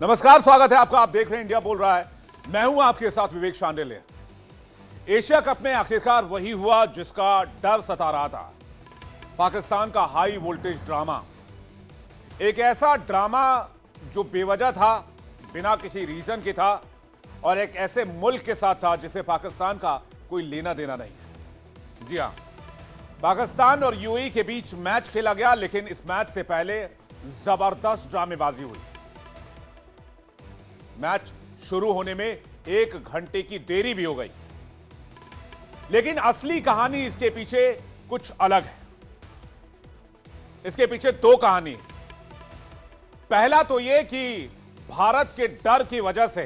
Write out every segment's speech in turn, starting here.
नमस्कार, स्वागत है आपका। आप देख रहे हैं इंडिया बोल रहा है। मैं हूं आपके साथ विवेक शांडिल्य। एशिया कप में आखिरकार वही हुआ जिसका डर सता रहा था। पाकिस्तान का हाई वोल्टेज ड्रामा, एक ऐसा ड्रामा जो बेवजह था, बिना किसी रीजन के था, और एक ऐसे मुल्क के साथ था जिसे पाकिस्तान का कोई लेना देना नहीं है। जी हां, पाकिस्तान और यूएई के बीच मैच खेला गया, लेकिन इस मैच से पहले जबरदस्त ड्रामेबाजी हुई। मैच शुरू होने में 1 घंटे की देरी भी हो गई, लेकिन असली कहानी इसके पीछे कुछ अलग है। इसके पीछे 2 कहानी है। पहला तो यह कि भारत के डर की वजह से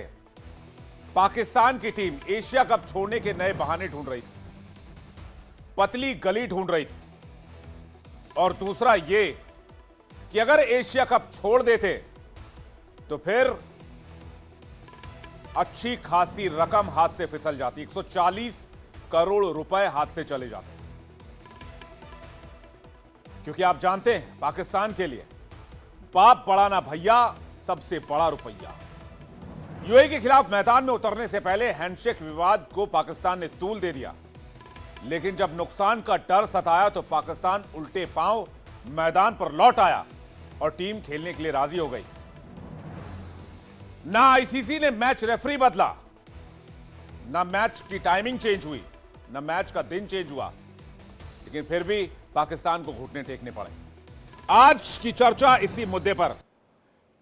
पाकिस्तान की टीम एशिया कप छोड़ने के नए बहाने ढूंढ रही थी, पतली गली ढूंढ रही थी। और दूसरा यह कि अगर एशिया कप छोड़ देते तो फिर अच्छी खासी रकम हाथ से फिसल जाती। 140 करोड़ रुपए हाथ से चले जाते। क्योंकि आप जानते हैं, पाकिस्तान के लिए बाप बड़ा ना भैया, सबसे बड़ा रुपया। यूएई के खिलाफ मैदान में उतरने से पहले हैंडशेक विवाद को पाकिस्तान ने तूल दे दिया, लेकिन जब नुकसान का डर सताया तो पाकिस्तान उल्टे पांव मैदान पर लौट आया और टीम खेलने के लिए राजी हो गई। ना आईसीसी ने मैच रेफरी बदला, ना मैच की टाइमिंग चेंज हुई, ना मैच का दिन चेंज हुआ, लेकिन फिर भी पाकिस्तान को घुटने टेकने पड़े। आज की चर्चा इसी मुद्दे पर।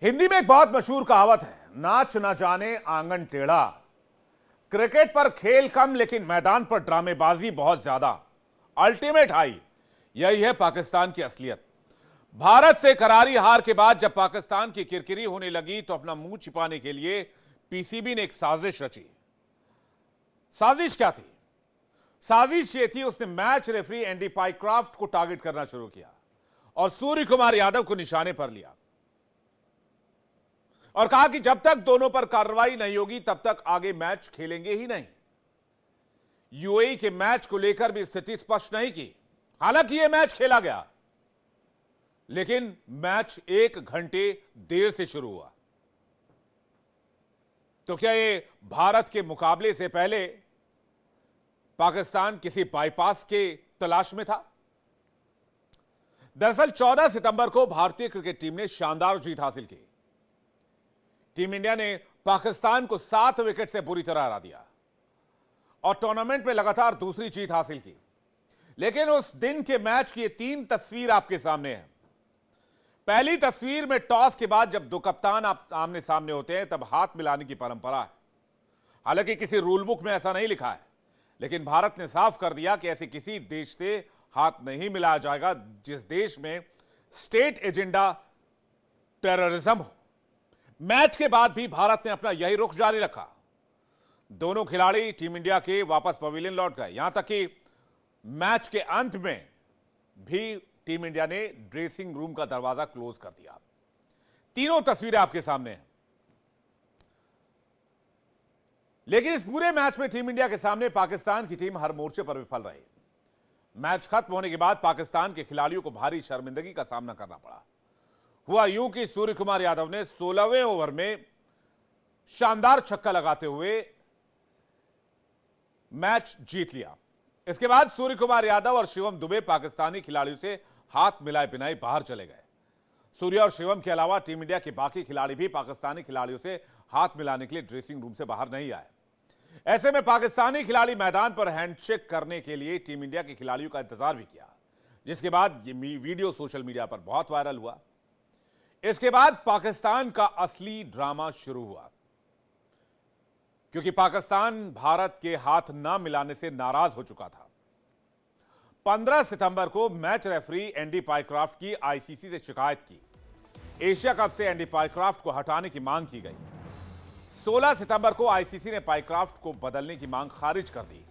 हिंदी में एक बहुत मशहूर कहावत है, नाच ना जाने आंगन टेढ़ा। क्रिकेट पर खेल कम, लेकिन मैदान पर ड्रामेबाजी बहुत ज्यादा। अल्टीमेट हाई, यही है पाकिस्तान की असलियत। भारत से करारी हार के बाद जब पाकिस्तान की किरकिरी होने लगी तो अपना मुंह छिपाने के लिए पीसीबी ने एक साजिश रची। साजिश क्या थी? साजिश ये थी, उसने मैच रेफरी एंडी पाइक्राफ्ट को टारगेट करना शुरू किया और सूर्य कुमार यादव को निशाने पर लिया और कहा कि जब तक दोनों पर कार्रवाई नहीं होगी तब तक आगे मैच खेलेंगे ही नहीं। यूएई के मैच को लेकर भी स्थिति स्पष्ट नहीं की। हालांकि यह मैच खेला गया, लेकिन मैच 1 घंटे देर से शुरू हुआ। तो क्या ये भारत के मुकाबले से पहले पाकिस्तान किसी बाईपास के तलाश में था? दरअसल 14 सितंबर को भारतीय क्रिकेट टीम ने शानदार जीत हासिल की। टीम इंडिया ने पाकिस्तान को 7 विकेट से बुरी तरह हरा दिया और टूर्नामेंट में लगातार दूसरी जीत हासिल की। लेकिन उस दिन के मैच की 3 तस्वीर आपके सामने है। पहली तस्वीर में टॉस के बाद जब 2 कप्तान आप आमने सामने होते हैं तब हाथ मिलाने की परंपरा है। हालांकि किसी रूल बुक में ऐसा नहीं लिखा है, लेकिन भारत ने साफ कर दिया कि ऐसे किसी देश से हाथ नहीं मिलाया जाएगा जिस देश में स्टेट एजेंडा टेररिज्म हो। मैच के बाद भी भारत ने अपना यही रुख जारी रखा। दोनों खिलाड़ी टीम इंडिया के वापस पवेलियन लौट गए। यहां तक कि मैच के अंत में भी टीम इंडिया ने ड्रेसिंग रूम का दरवाजा क्लोज कर दिया। तीनों तस्वीरें आपके सामने हैं। लेकिन इस पूरे मैच में टीम इंडिया के सामने पाकिस्तान की टीम हर मोर्चे पर विफल रही। मैच खत्म होने के बाद पाकिस्तान के खिलाड़ियों को भारी शर्मिंदगी का सामना करना पड़ा। हुआ यूं कि सूर्य कुमार यादव ने 16वें ओवर में शानदार छक्का लगाते हुए मैच जीत लिया। इसके बाद सूर्य कुमार यादव और शिवम दुबे पाकिस्तानी खिलाड़ियों से हाथ मिलाए बिनाए बाहर चले गए। सूर्य और शिवम के अलावा टीम इंडिया के बाकी खिलाड़ी भी पाकिस्तानी खिलाड़ियों से हाथ मिलाने के लिए ड्रेसिंग रूम से बाहर नहीं आए। ऐसे में पाकिस्तानी खिलाड़ी मैदान पर हैंडशेक करने के लिए टीम इंडिया के खिलाड़ियों का इंतजार भी किया, जिसके बाद ये वीडियो सोशल मीडिया पर बहुत वायरल हुआ। इसके बाद पाकिस्तान का असली ड्रामा शुरू हुआ, क्योंकि पाकिस्तान भारत के हाथ न मिलाने से नाराज हो चुका था। 15 सितंबर को मैच रेफरी एंडी पाइक्राफ्ट की आईसीसी से शिकायत की। एशिया कप से एंडी पाइक्राफ्ट को हटाने की मांग की गई। 16 सितंबर को आईसीसी ने पाइक्राफ्ट को बदलने की मांग खारिज कर दी।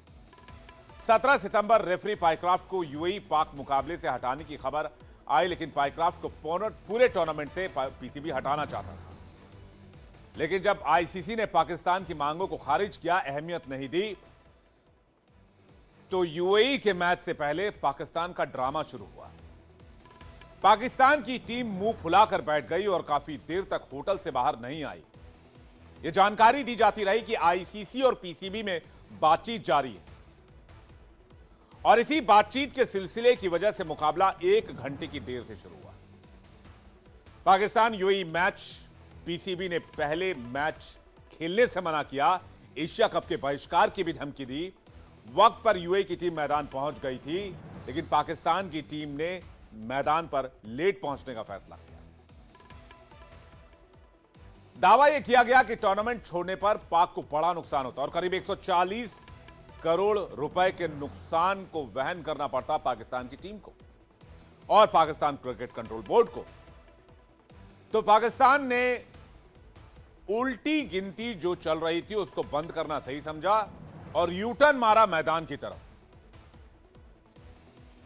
17 सितंबर रेफरी पाइक्राफ्ट को यूएई पाक मुकाबले से हटाने की खबर आई, लेकिन पाइक्राफ्ट को पूरे टूर्नामेंट से पीसीबी हटाना चाहता था। लेकिन जब आईसीसी ने पाकिस्तान की मांगों को खारिज किया, अहमियत नहीं दी, तो यूएई के मैच से पहले पाकिस्तान का ड्रामा शुरू हुआ। पाकिस्तान की टीम मुंह फुलाकर बैठ गई और काफी देर तक होटल से बाहर नहीं आई। यह जानकारी दी जाती रही कि आईसीसी और पीसीबी में बातचीत जारी है और इसी बातचीत के सिलसिले की वजह से मुकाबला 1 घंटे की देर से शुरू हुआ। पाकिस्तान यूएई मैच पीसीबी ने पहले मैच खेलने से मना किया, एशिया कप के बहिष्कार की भी धमकी दी। वक्त पर यूएई की टीम मैदान पहुंच गई थी, लेकिन पाकिस्तान की टीम ने मैदान पर लेट पहुंचने का फैसला किया। दावा यह किया गया कि टूर्नामेंट छोड़ने पर पाक को बड़ा नुकसान होता और करीब 140 करोड़ रुपए के नुकसान को वहन करना पड़ता पाकिस्तान की टीम को और पाकिस्तान क्रिकेट कंट्रोल बोर्ड को। तो पाकिस्तान ने उल्टी गिनती जो चल रही थी उसको बंद करना सही समझा और यू टर्न मारा मैदान की तरफ,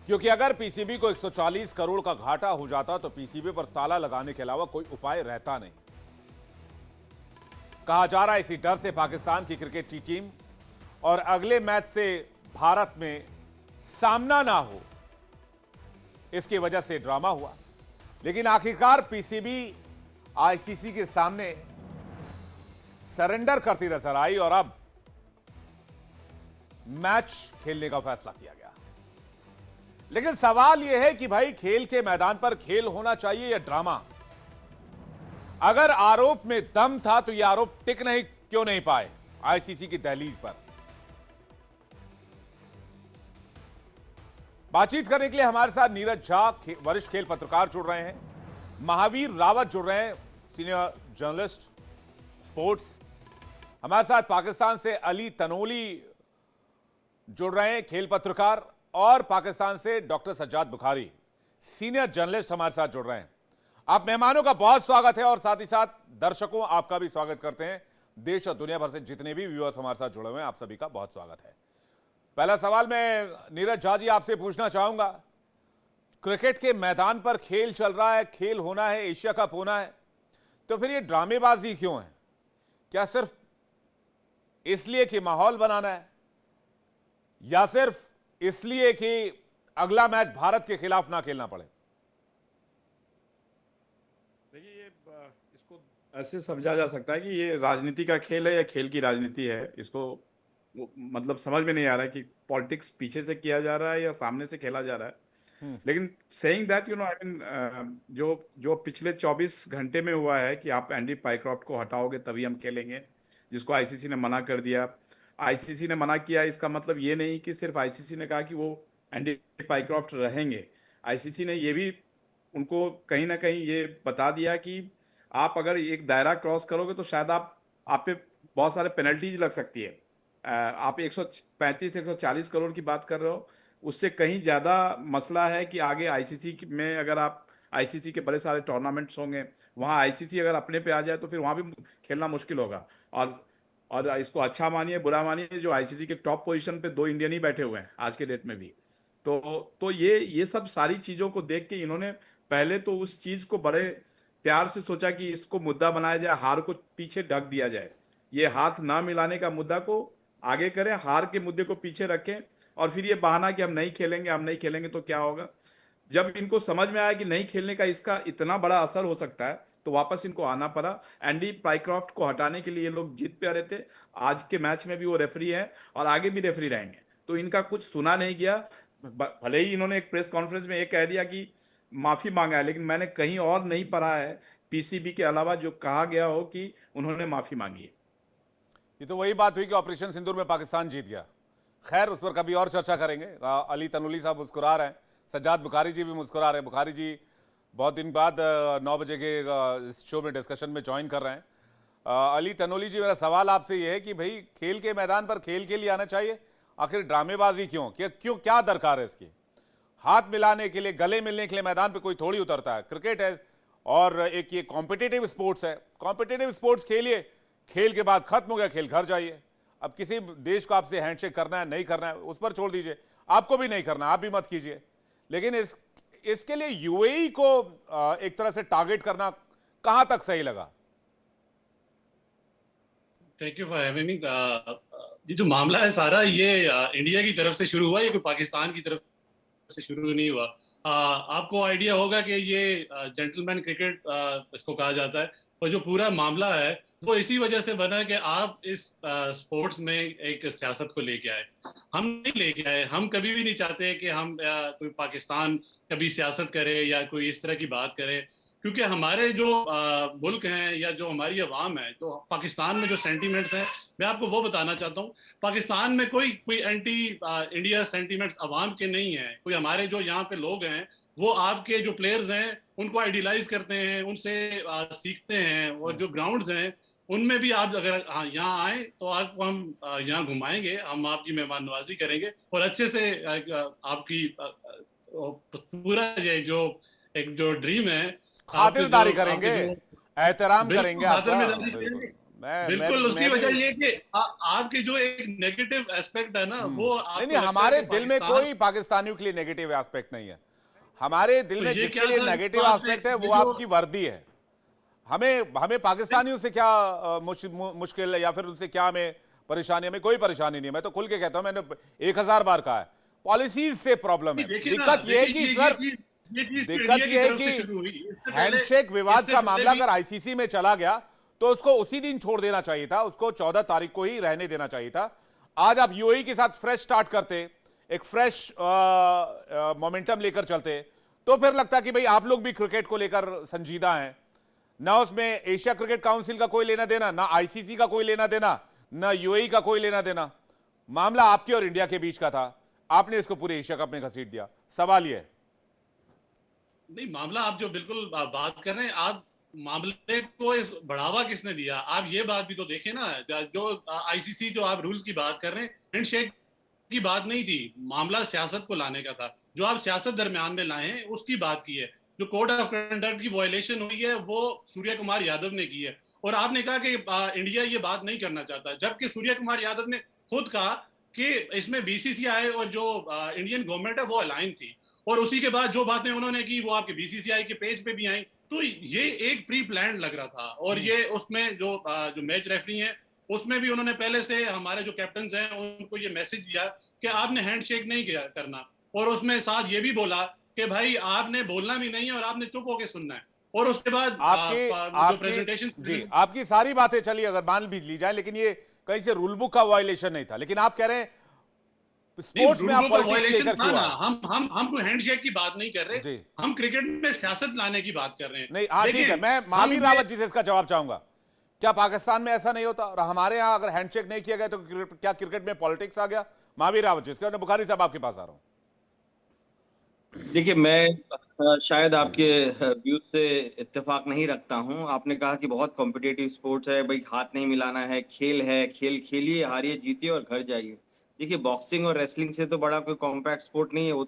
क्योंकि अगर पीसीबी को 140 करोड़ का घाटा हो जाता तो पीसीबी पर ताला लगाने के अलावा कोई उपाय रहता नहीं। कहा जा रहा है इसी डर से पाकिस्तान की क्रिकेट की टीम और अगले मैच से भारत में सामना ना हो, इसकी वजह से ड्रामा हुआ। लेकिन आखिरकार पीसीबी आईसीसी के सामने सरेंडर करती नजर आई और अब मैच खेलने का फैसला किया गया। लेकिन सवाल यह है कि भाई खेल के मैदान पर खेल होना चाहिए या ड्रामा? अगर आरोप में दम था तो यह आरोप टिक नहीं क्यों नहीं पाए आईसीसी की दहलीज पर? बातचीत करने के लिए हमारे साथ नीरज झा वरिष्ठ खेल पत्रकार जुड़ रहे हैं, महावीर रावत जुड़ रहे हैं सीनियर जर्नलिस्ट स्पोर्ट्स, हमारे साथ पाकिस्तान से अली तनोली जुड़ रहे हैं खेल पत्रकार, और पाकिस्तान से doctor Sajjad Bukhari senior journalist हमारे साथ जुड़ रहे हैं। आप मेहमानों का बहुत स्वागत है और साथ ही साथ दर्शकों आपका भी स्वागत करते हैं। देश और दुनिया भर से जितने भी व्यूअर्स हमारे साथ जुड़े हुए हैं आप सभी का बहुत स्वागत है। पहला सवाल मैं नीरज झा जी आपसे पूछना चाहूंगा, क्रिकेट के मैदान पर खेल चल रहा है, खेल होना है, एशिया कप होना है, तो फिर ये ड्रामेबाजी क्यों है? क्या सिर्फ इसलिए कि माहौल बनाना है या सिर्फ इसलिए कि अगला मैच भारत के खिलाफ ना खेलना पड़े? देखिए, ये इसको ऐसे समझा जा सकता है कि ये राजनीति का खेल है या खेल की राजनीति है। इसको मतलब समझ में नहीं आ रहा है कि पॉलिटिक्स पीछे से किया जा रहा है या सामने से खेला जा रहा है। लेकिन सेइंग दैट आई मीन जो जो पिछले 24 घंटे में हुआ है कि आप एंडी पाइक्रॉफ्ट को हटाओगे तभी हम खेलेंगे, जिसको आईसीसी ने मना कर दिया। आईसीसी ने मना किया, इसका मतलब ये नहीं कि सिर्फ आईसीसी ने कहा कि वो एंडी पाइक्रॉफ्ट रहेंगे। आईसीसी ने ये भी उनको कहीं ना कहीं ये बता दिया कि आप अगर एक दायरा क्रॉस करोगे तो शायद आप पे बहुत सारे पेनल्टीज लग सकती है। आप 135-140 करोड़ की बात कर रहे हो, उससे कहीं ज़्यादा मसला है कि आगे आईसीसी में अगर आप आईसीसी के बड़े सारे टूर्नामेंट्स होंगे, वहाँ आईसीसी अगर अपने पे आ जाए तो फिर वहाँ भी खेलना मुश्किल होगा। और इसको अच्छा मानिए बुरा मानिए, जो आईसीसी के टॉप पोजीशन पे 2 इंडियन ही बैठे हुए हैं आज के डेट में भी। तो ये सब सारी चीज़ों को देख के इन्होंने पहले तो उस चीज़ को बड़े प्यार से सोचा कि इसको मुद्दा बनाया जाए, हार को पीछे ढक दिया जाए, ये हाथ ना मिलाने का मुद्दा को आगे करें, हार के मुद्दे को पीछे रखें, और फिर ये बहाना कि हम नहीं खेलेंगे तो क्या होगा। जब इनको समझ में आया कि नहीं खेलने का इसका इतना बड़ा असर हो सकता है तो वापस इनको आना पड़ा। एंडी पाइक्रॉफ्ट को हटाने के लिए ये लोग जीत पे आ रहे थे। आज के मैच में भी वो रेफरी है और आगे भी रेफरी रहेंगे, तो इनका कुछ सुना नहीं गया। भले ही इन्होंने एक प्रेस कॉन्फ्रेंस में ये कह दिया कि माफी मांगा है, लेकिन मैंने कहीं और नहीं पढ़ा है पीसीबी के अलावा जो कहा गया हो कि उन्होंने माफी मांगी है। ये तो वही बात हुई कि ऑपरेशन सिंदूर में पाकिस्तान जीत गया। खैर, उस पर कभी और चर्चा करेंगे। अली तनोली साहब मुस्कुरा रहे हैं, सज्जाद बुखारी जी भी मुस्कुरा रहे हैं। बुखारी जी बहुत दिन बाद 9 बजे के इस शो में डिस्कशन में ज्वाइन कर रहे हैं। अली तनोली जी, मेरा सवाल आपसे ये है कि भाई खेल के मैदान पर खेल के लिए आना चाहिए, आखिर ड्रामेबाजी क्यों? क्या दरकार है इसकी? हाथ मिलाने के लिए, गले मिलने के लिए मैदान पे कोई थोड़ी उतरता है। क्रिकेट है और एक ये कॉम्पिटिटिव स्पोर्ट्स है। कॉम्पिटिटिव स्पोर्ट्स खेलिए, खेल के बाद खत्म हो गया, खेल घर जाइए। अब किसी देश को आपसे हैंडशेक करना है नहीं करना है उस पर छोड़ दीजिए, आपको भी नहीं करना, आप भी मत कीजिए। लेकिन इसके लिए यूएई को एक तरह से टारगेट करना कहां तक सही लगा? Thank you for having me. ये जो मामला है सारा ये इंडिया की तरफ से शुरू हुआ, ये कोई पाकिस्तान की तरफ से शुरू नहीं हुआ। आपको आइडिया होगा कि ये जेंटलमैन क्रिकेट इसको कहा जाता है, और जो पूरा मामला है वो इसी वजह से बना कि आप इस स्पोर्ट्स में एक सियासत को लेके आए। हम नहीं लेके आए, हम कभी भी नहीं चाहते कि हम कोई पाकिस्तान कभी सियासत करे या कोई इस तरह की बात करे, क्योंकि हमारे जो मुल्क हैं या जो हमारी अवाम है, जो पाकिस्तान में जो सेंटीमेंट्स हैं, मैं आपको वो बताना चाहता हूँ। पाकिस्तान में कोई एंटी इंडिया सेंटीमेंट्स अवाम के नहीं है। कोई हमारे जो यहाँ पे लोग हैं वो आपके जो प्लेयर्स हैं उनको आइडियलाइज करते हैं, उनसे सीखते हैं, और जो ग्राउंड्स हैं उनमें भी आप अगर यहाँ आए तो आपको हम यहाँ घुमाएंगे, हम आपकी मेहमान नवाजी करेंगे और अच्छे से आपकी पूरा ये जो एक जो ड्रीम है, खातिरदारी करेंगे, एहतराम करेंगे आपका। खातिरदारी बिल्कुल करेंगे। मैं बिल्कुल, उसकी मैं भी वजह ये कि आपके जो एक नेगेटिव एस्पेक्ट है ना, वो नहीं नहीं, हमारे दिल में कोई पाकिस्तानियों के लिए नेगेटिव एस्पेक्ट नहीं है। हमारे दिल तो में ये जिसके क्या लिए था नेगेटिव बात एस्पेक्ट में, है ये वो जो आपकी वर्दी है। हमें पाकिस्तानियों से क्या मुश्किल है या फिर उनसे क्या हमें परेशानी? हमें कोई परेशानी नहीं है। मैं तो खुल के कहता हूं, मैंने 1000 बार कहा है, पॉलिसीज से प्रॉब्लम है। देखिए ना, दिक्कत यह है कि सर, ये चीज तो दिक्कत इंडिया की यह है तरफ से कि शुरू हुई। इससे पहले हैंडशेक विवाद इससे का पहले मामला भी अगर आईसीसी में चला गया तो उसको उसी दिन छोड़ देना चाहिए था, उसको 14 तारीख को ही रहने देना चाहिए था। आज आप यूएई के साथ फ्रेश स्टार्ट करते, एक फ्रेश मोमेंटम लेकर चलते, तो फिर लगता कि भाई आप लोग भी क्रिकेट को लेकर संजीदा हैं। ना उसमें एशिया क्रिकेट काउंसिल का कोई लेना देना, ना आईसीसी का कोई लेना देना, ना यूएई का कोई लेना देना। मामला आपके और इंडिया के बीच का था, आपने इसको पूरे एशिया कप में घसीट दिया। सवाल यह है, नहीं, मामला आप जो बिल्कुल बात कर रहे हैं, आप मामले को इस बढ़ावा किसने दिया? आप ये बात भी तो देखें ना, जो आईसीसी जो आप रूल्स की बात कर रहे हैं, हैंडशेक की बात नहीं थी, मामला सियासत को लाने का था। जो आप सियासत दरमियान में लाए हैं उसकी बात की है। जो कोड ऑफ कंडक्ट की वायलेशन हुई है वो सूर्य कुमार यादव ने की है, और आपने कहा कि इंडिया ये बात नहीं करना चाहता, जबकि सूर्य कुमार यादव ने खुद कहा कि इसमें बीसीसीआई और जो इंडियन गवर्नमेंट है वो अलाइन थी, और उसी के बाद जो बातें उन्होंने की वो आपके बीसीसीआई के पेज पे भी आई। तो ये एक प्री प्लान लग रहा था, और ये उसमें जो मैच रेफरी हैं उसमें भी उन्होंने पहले से हमारे जो कैप्टन हैं उनको ये मैसेज दिया कि आपने हैंडशेक नहीं किया करना, और उसमें साथ ये भी बोला कि भाई आपने बोलना भी नहीं है और आपने चुप होकर सुनना है। और उसके बाद जो प्रेजेंटेशन जी, आपकी सारी बातें चली अगर मान भी ली जाए, लेकिन ये कहीं से रूल बुक का वायलेशन नहीं था। लेकिन आप कह रहे हैं स्पोर्ट्स में आप पॉलिटिक्स लेकर क्यों आए? हम कोई हैंडशेक की बात नहीं कर रहे, हम क्रिकेट में सियासत लाने की बात कर रहे हैं। नहीं, हाँ ठीक है, मैं महावीर रावत जी से इसका जवाब चाहूंगा। क्या पाकिस्तान में ऐसा नहीं होता? और हमारे यहाँ अगर हैंडशेक नहीं किया गया तो क्या क्रिकेट में पॉलिटिक्स आ गया? महावीर रावत जी, इसके बाद बुखारी साहब आपके पास आ रहा हूं। देखिए, मैं शायद आपके व्यूज से इत्तेफाक नहीं रखता हूं। आपने कहा कि बहुत कॉम्पिटिटिव स्पोर्ट्स है, भाई हाथ नहीं मिलाना है, खेल है, खेल खेलिए, हारिए जीतिए और घर जाइए। देखिए, बॉक्सिंग और रेसलिंग से तो बड़ा कोई कॉम्पैक्ट स्पोर्ट नहीं है, वो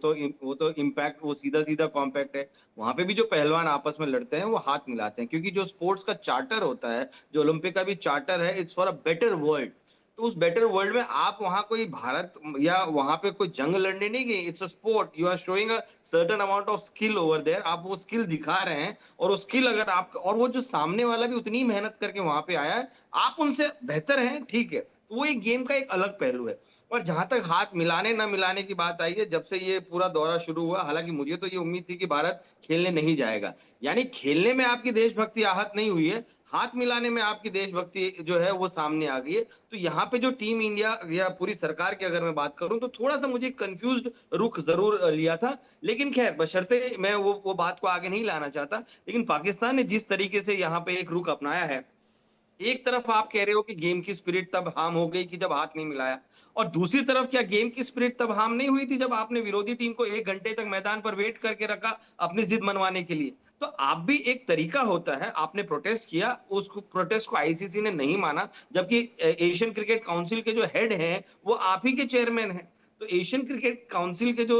तो इम्पैक्ट, वो सीधा सीधा कॉम्पैक्ट है। वहां पे भी जो पहलवान आपस में लड़ते हैं वो हाथ मिलाते हैं, क्योंकि जो स्पोर्ट्स का चार्टर होता है, जो ओलंपिक का भी चार्टर है, it's for a better world. तो उस बेटर वर्ल्ड में आप वहां कोई भारत या वहां पे कोई जंग लड़ने नहीं गए, it's a sport, you are showing a certain amount of skill over there. आप वो स्किल दिखा रहे हैं, और वो स्किल अगर आप, और वो जो सामने वाला भी उतनी मेहनत करके वहां पे आया है, आप उनसे बेहतर हैं, ठीक है, तो वो एक गेम का एक अलग पहलू है। और जहां तक हाथ मिलाने ना मिलाने की बात आई है, जब से ये पूरा दौरा शुरू हुआ, हालांकि मुझे तो ये उम्मीद थी कि भारत खेलने नहीं जाएगा, यानी खेलने में आपकी देशभक्ति आहत नहीं हुई है, हाथ मिलाने में आपकी देशभक्ति जो है वो सामने आ गई है। तो यहाँ पे जो टीम इंडिया या पूरी सरकार की अगर मैं बात करूं तो थोड़ा सा मुझे कंफ्यूज्ड रुख जरूर लिया था। लेकिन खैर, बशर्ते मैं वो बात को आगे नहीं लाना चाहता, लेकिन पाकिस्तान ने जिस तरीके से यहाँ पे एक रुख अपनाया है, एक तरफ आप कह रहे हो कि गेम की स्पिरिट तब हार्म हो गई कि जब हाथ नहीं मिलाया, और दूसरी तरफ क्या गेम की स्पिरिट तब हार्म नहीं हुई थी जब आपने विरोधी टीम को 1 घंटे तक मैदान पर वेट करके रखा अपनी जिद मनवाने के लिए? तो आप भी एक तरीका होता है, आपने प्रोटेस्ट किया, उस प्रोटेस्ट को आईसीसी ने नहीं माना, जबकि एशियन क्रिकेट काउंसिल के जो हेड हैं वो आप ही के चेयरमैन हैं। तो एशियन क्रिकेट काउंसिल के जो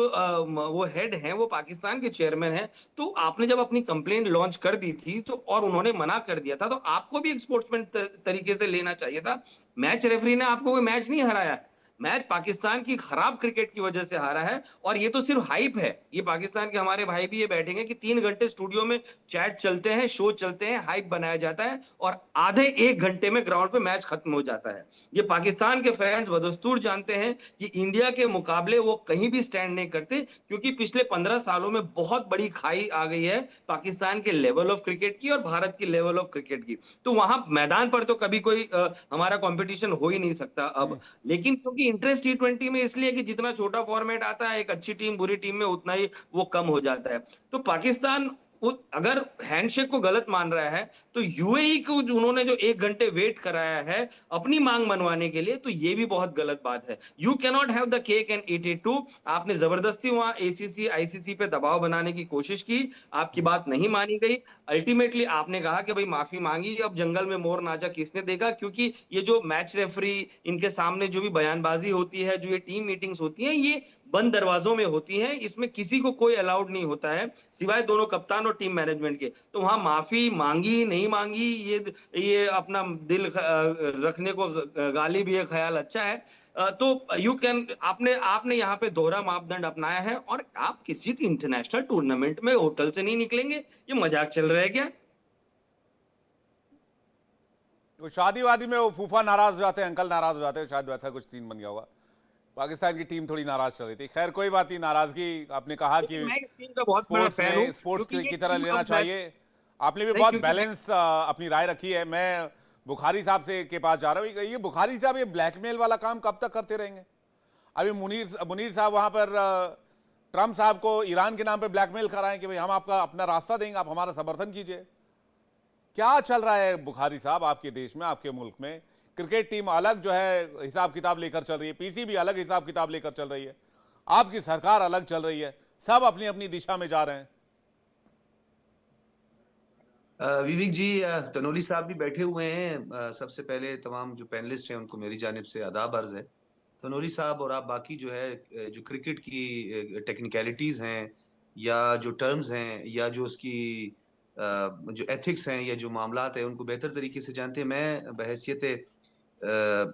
वो हेड हैं वो पाकिस्तान के चेयरमैन हैं। तो आपने जब अपनी कंप्लेंट लॉन्च कर दी थी तो, और उन्होंने मना कर दिया था, तो आपको भी एक स्पोर्ट्समैन तरीके से लेना चाहिए था। मैच रेफरी ने आपको कोई मैच नहीं हराया, मैच पाकिस्तान की खराब क्रिकेट की वजह से हारा है। और ये तो सिर्फ हाइप है, ये पाकिस्तान के हमारे भाई भी ये बैठेंगे कि 3 घंटे स्टूडियो में चैट चलते हैं, शो चलते हैं, हाइप बनाया जाता है और आधे 1 घंटे में ग्राउंड पे मैच खत्म हो जाता है। ये पाकिस्तान के फैंस बदस्तूर जानते हैं कि इंडिया के मुकाबले वो कहीं भी स्टैंड नहीं करते, क्योंकि पिछले 15 सालों में बहुत बड़ी खाई आ गई है पाकिस्तान के लेवल ऑफ क्रिकेट की और भारत की लेवल ऑफ क्रिकेट की। तो वहां मैदान पर तो कभी कोई हमारा कंपटीशन हो ही नहीं सकता अब। लेकिन क्योंकि इंटरेस्ट T20 में इसलिए कि जितना छोटा फॉर्मेट आता है, एक अच्छी टीम बुरी टीम में उतना ही वो कम हो जाता है। तो पाकिस्तान अगर हैंडशेक को गलत मान रहा है, तो यूएई को उन्होंने जो 1 घंटे वेट कराया है अपनी मांग मनवाने के लिए, तो ये भी बहुत गलत बात है। You cannot have the cake and eat it too. आपने जबरदस्ती वहां एसीसी आईसीसी पे दबाव बनाने की कोशिश की, आपकी बात नहीं मानी गई। अल्टीमेटली आपने कहा कि भाई माफी मांगी, अब जंगल में मोर नाचा किसने देखा, क्योंकि ये जो मैच रेफरी, इनके सामने जो भी बयानबाजी होती है, जो ये टीम मीटिंग्स होती हैं, ये बंद दरवाजों में होती हैं, इसमें किसी को कोई अलाउड नहीं होता है सिवाय दोनों कप्तान और टीम मैनेजमेंट के। तो वहां माफी मांगी नहीं मांगी, ये अपना दिल रखने को गालिब, ये ख्याल अच्छा है। तो यू कैन, आपने आपने यहाँ पे दोहरा मापदंड अपनाया है और आप किसी इंटरनेशनल टूर्नामेंट में होटल से नहीं निकलेंगे, ये मजाक चल रहा है क्या? वो शादी वादी में वो फूफा नाराज हो जाते हैं, अंकल नाराज हो जाते हैं, शायद वैसा कुछ सीन बन गया होगा। पाकिस्तान की टीम थोड़ी नाराज चल रही थी। खैर कोई बात नहीं, नाराजगी आपने कहा कि मैं इस टीम का बहुत बड़ा फैन हूं, स्पोर्ट्स क्योंकि की ये तरह टीम लेना अब चाहिए। आपने भी नहीं, बहुत क्योंकि बैलेंस अपनी राय रखी है। मैं बुखारी साहब से के पास जा रहा हूँ। ये बुखारी साहब ये ब्लैकमेल वाला काम कब तक करते रहेंगे? अभी मुनीर साहब वहां पर ट्रम्प साहब को ईरान के नाम पे ब्लैकमेल कराएं कि भाई हम आपका अपना रास्ता देंगे, आप हमारा समर्थन कीजिए। क्या चल रहा है बुखारी साहब आपके देश में, आपके मुल्क में? क्रिकेट टीम अलग जो है हिसाब किताब लेकर चल रही है, पीसीबी अलग हिसाब किताब लेकर चल रही है, आपकी सरकार अलग चल रही है, सब अपनी अपनी दिशा में जा रहे हैं। विवेक जी, तनोली साहब भी बैठे हुए हैं। सबसे पहले तमाम जो पैनलिस्ट हैं उनको मेरी जानिब से आदाब अर्ज है। तनोली साहब और आप बाकी जो है जो क्रिकेट की टेक्निकलिटीज हैं या जो टर्म्स हैं या जो उसकी जो एथिक्स हैं या जो मामलात हैं उनको बेहतर तरीके से जानते हैं। मैं बहैसियत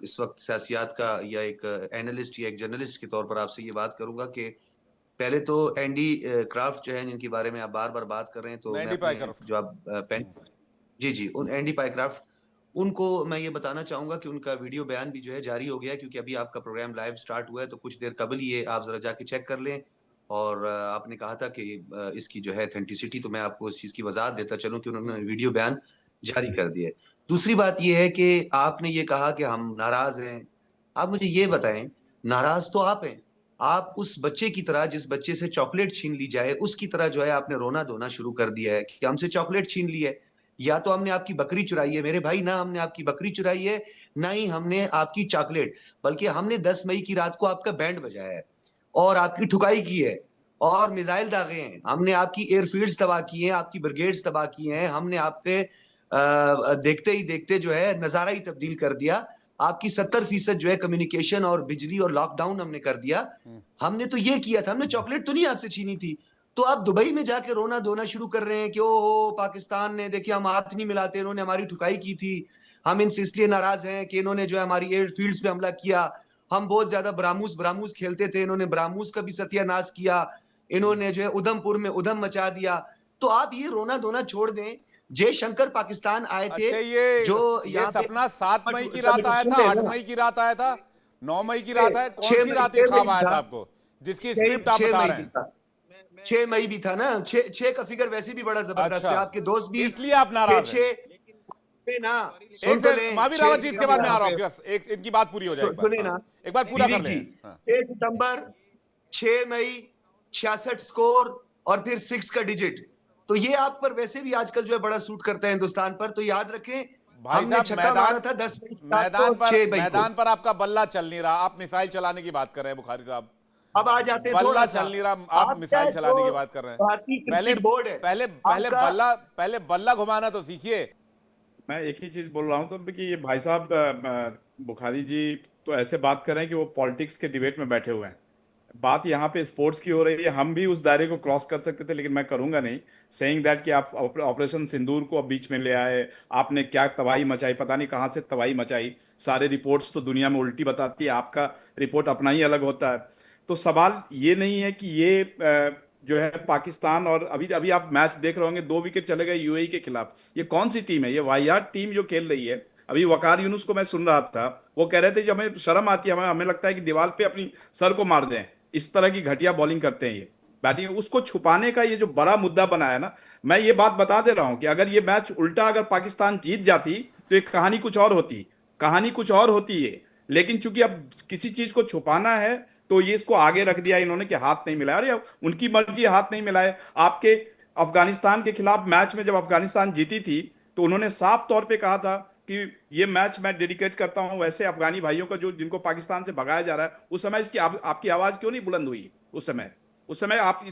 इस वक्त सियासियात का या एक एनालिस्ट या एक जर्नलिस्ट के तौर पर आपसे ये बात करूंगा कि पहले तो एंडी क्राफ्ट जो है जिनके बारे में आप बार बार बात कर रहे हैं, तो मैं अपने जो आप जी उन एंडी पाइक्राफ्ट, उनको मैं ये बताना चाहूंगा कि उनका वीडियो बयान भी जो है जारी हो गया है, क्योंकि अभी आपका प्रोग्राम लाइव स्टार्ट हुआ है, तो कुछ देर कबल ये आप जरा जाके चेक कर लें। और आपने कहा था कि इसकी जो है ऑथेंटिसिटी, तो मैं आपको इस चीज की वजाहत देता चलूं कि उन्होंने वीडियो बयान जारी कर दिया है। दूसरी बात यह है कि आपने ये कहा कि हम नाराज हैं। आप मुझे ये बताएं, नाराज तो आप हैं। आप उस बच्चे की तरह, जिस बच्चे से चॉकलेट छीन ली जाए उसकी तरह जो है आपने रोना धोना शुरू कर दिया है कि हमसे चॉकलेट छीन ली है, या तो हमने आपकी बकरी चुराई है। मेरे भाई, ना हमने आपकी बकरी चुराई है, ना ही हमने आपकी चॉकलेट, बल्कि हमने 10 मई की रात को आपका बैंड बजाया है और आपकी ठुकाई की है और मिसाइल दागे हैं। हमने आपकी एयरफील्ड्स तबाह की हैं, आपकी ब्रिगेड्स तबाह की हैं। हमने आपके देखते ही देखते जो है नजारा ही तब्दील कर दिया। आपकी 70% जो है कम्युनिकेशन और बिजली और लॉकडाउन हमने कर दिया। हमने तो ये किया था, हमने चॉकलेट तो नहीं आपसे छीनी थी। तो आप दुबई में जाके रोना धोना शुरू कर रहे हैं कि ओहो पाकिस्तान ने, देखिए हम हाथ नहीं मिलाते, इन्होंने हमारी ठुकाई की थी, हम इनसे इसलिए नाराज हैं कि इन्होंने जो है हमारी एयरफील्ड्स पे हमला किया, हम बहुत ज्यादा ब्राह्मूस खेलते थे, इन्होंने ब्राह्मूस का भी सत्यानाश किया, इन्होंने जो है उधमपुर में उधम मचा दिया। तो आप ये रोना धोना छोड़ दें। जयशंकर पाकिस्तान आए थे। अच्छा, ये सपना 7 मई की रात आया था, 8 मई की रात आया था, 9 मई की रात है? कौन सी रात ये ख्वाब आया था आपको जिसकी स्क्रिप्ट आप बता रहे हैं? 6 मई भी था ना। 6 का फिगर वैसे भी बड़ा जबरदस्त है। आपके दोस्त भी, इसलिए आप नाराज हैं ना। एक से महावीर रावत जी, इसके बाद मैं आ रहा हूँ, एक इनकी बात पूरी हो जाए, सुने ना, एक बार पूरा कर लें। 6 सितंबर, 6 मई, 66 स्कोर और फिर 6 का डिजिट, तो ये आप पर वैसे भी आजकल जो है बड़ा सूट करता है हिंदुस्तान पर। तो याद रखें, हमने छक्का मारा था 10 मैदान पर आपका बल्ला चल नहीं रहा, आप मिसाइल चलाने की बात कर रहे हैं बुखारी साहब। अब आ जाते हैं, बल्ला चल नहीं रहा, आप मिसाइल चलाने की बात कर रहे हैं। पहले बल्ला घुमाना तो सीखिए। मैं एक ही चीज बोल रहा हूँ तो कि ये भाई साहब बुखारी जी तो ऐसे बात कर रहे हैं कि वो पॉलिटिक्स के डिबेट में बैठे हुए हैं। बात यहाँ पे स्पोर्ट्स की हो रही है, हम भी उस दायरे को क्रॉस कर सकते थे, लेकिन मैं करूंगा नहीं। सेइंग दैट कि आप ऑपरेशन सिंदूर को अब बीच में ले आए, आपने क्या तबाही मचाई, पता नहीं कहाँ से तबाही मचाई। सारे रिपोर्ट्स तो दुनिया में उल्टी बताती है, आपका रिपोर्ट अपना ही अलग होता है। तो सवाल ये नहीं है कि ये जो है पाकिस्तान, और अभी अभी आप मैच देख रहे होंगे, 2 विकेट चले गए यूएई के खिलाफ। ये कौन सी टीम है? ये वाहियात टीम जो खेल रही है। अभी वकार यूनुस को मैं सुन रहा था, वो कह रहे थे जब हमें शर्म आती है, हमें लगता है कि दीवार पे अपनी सर को मार दें, इस तरह की घटिया बॉलिंग करते हैं ये बैटिंग। उसको छुपाने का ये जो बड़ा मुद्दा बना है ना, मैं ये बात बता दे रहा हूं कि अगर ये मैच उल्टा अगर पाकिस्तान जीत जाती तो एक कहानी कुछ और होती, कहानी कुछ और होती है। लेकिन चूंकि अब किसी चीज को छुपाना है, तो ये इसको आगे रख दिया इन्होंने कि हाथ नहीं मिलाया। अरे उनकी मर्जी, हाथ नहीं मिलाए। आपके अफगानिस्तान के खिलाफ मैच में जब अफगानिस्तान जीती थी, तो उन्होंने साफ तौर पे कहा था कि ये मैच मैं डेडिकेट करता हूं वैसे अफगानी भाइयों का जो जिनको पाकिस्तान से भगाया जा रहा है। उस समय इसकी आपकी आवाज क्यों नहीं बुलंद हुई? उस समय आप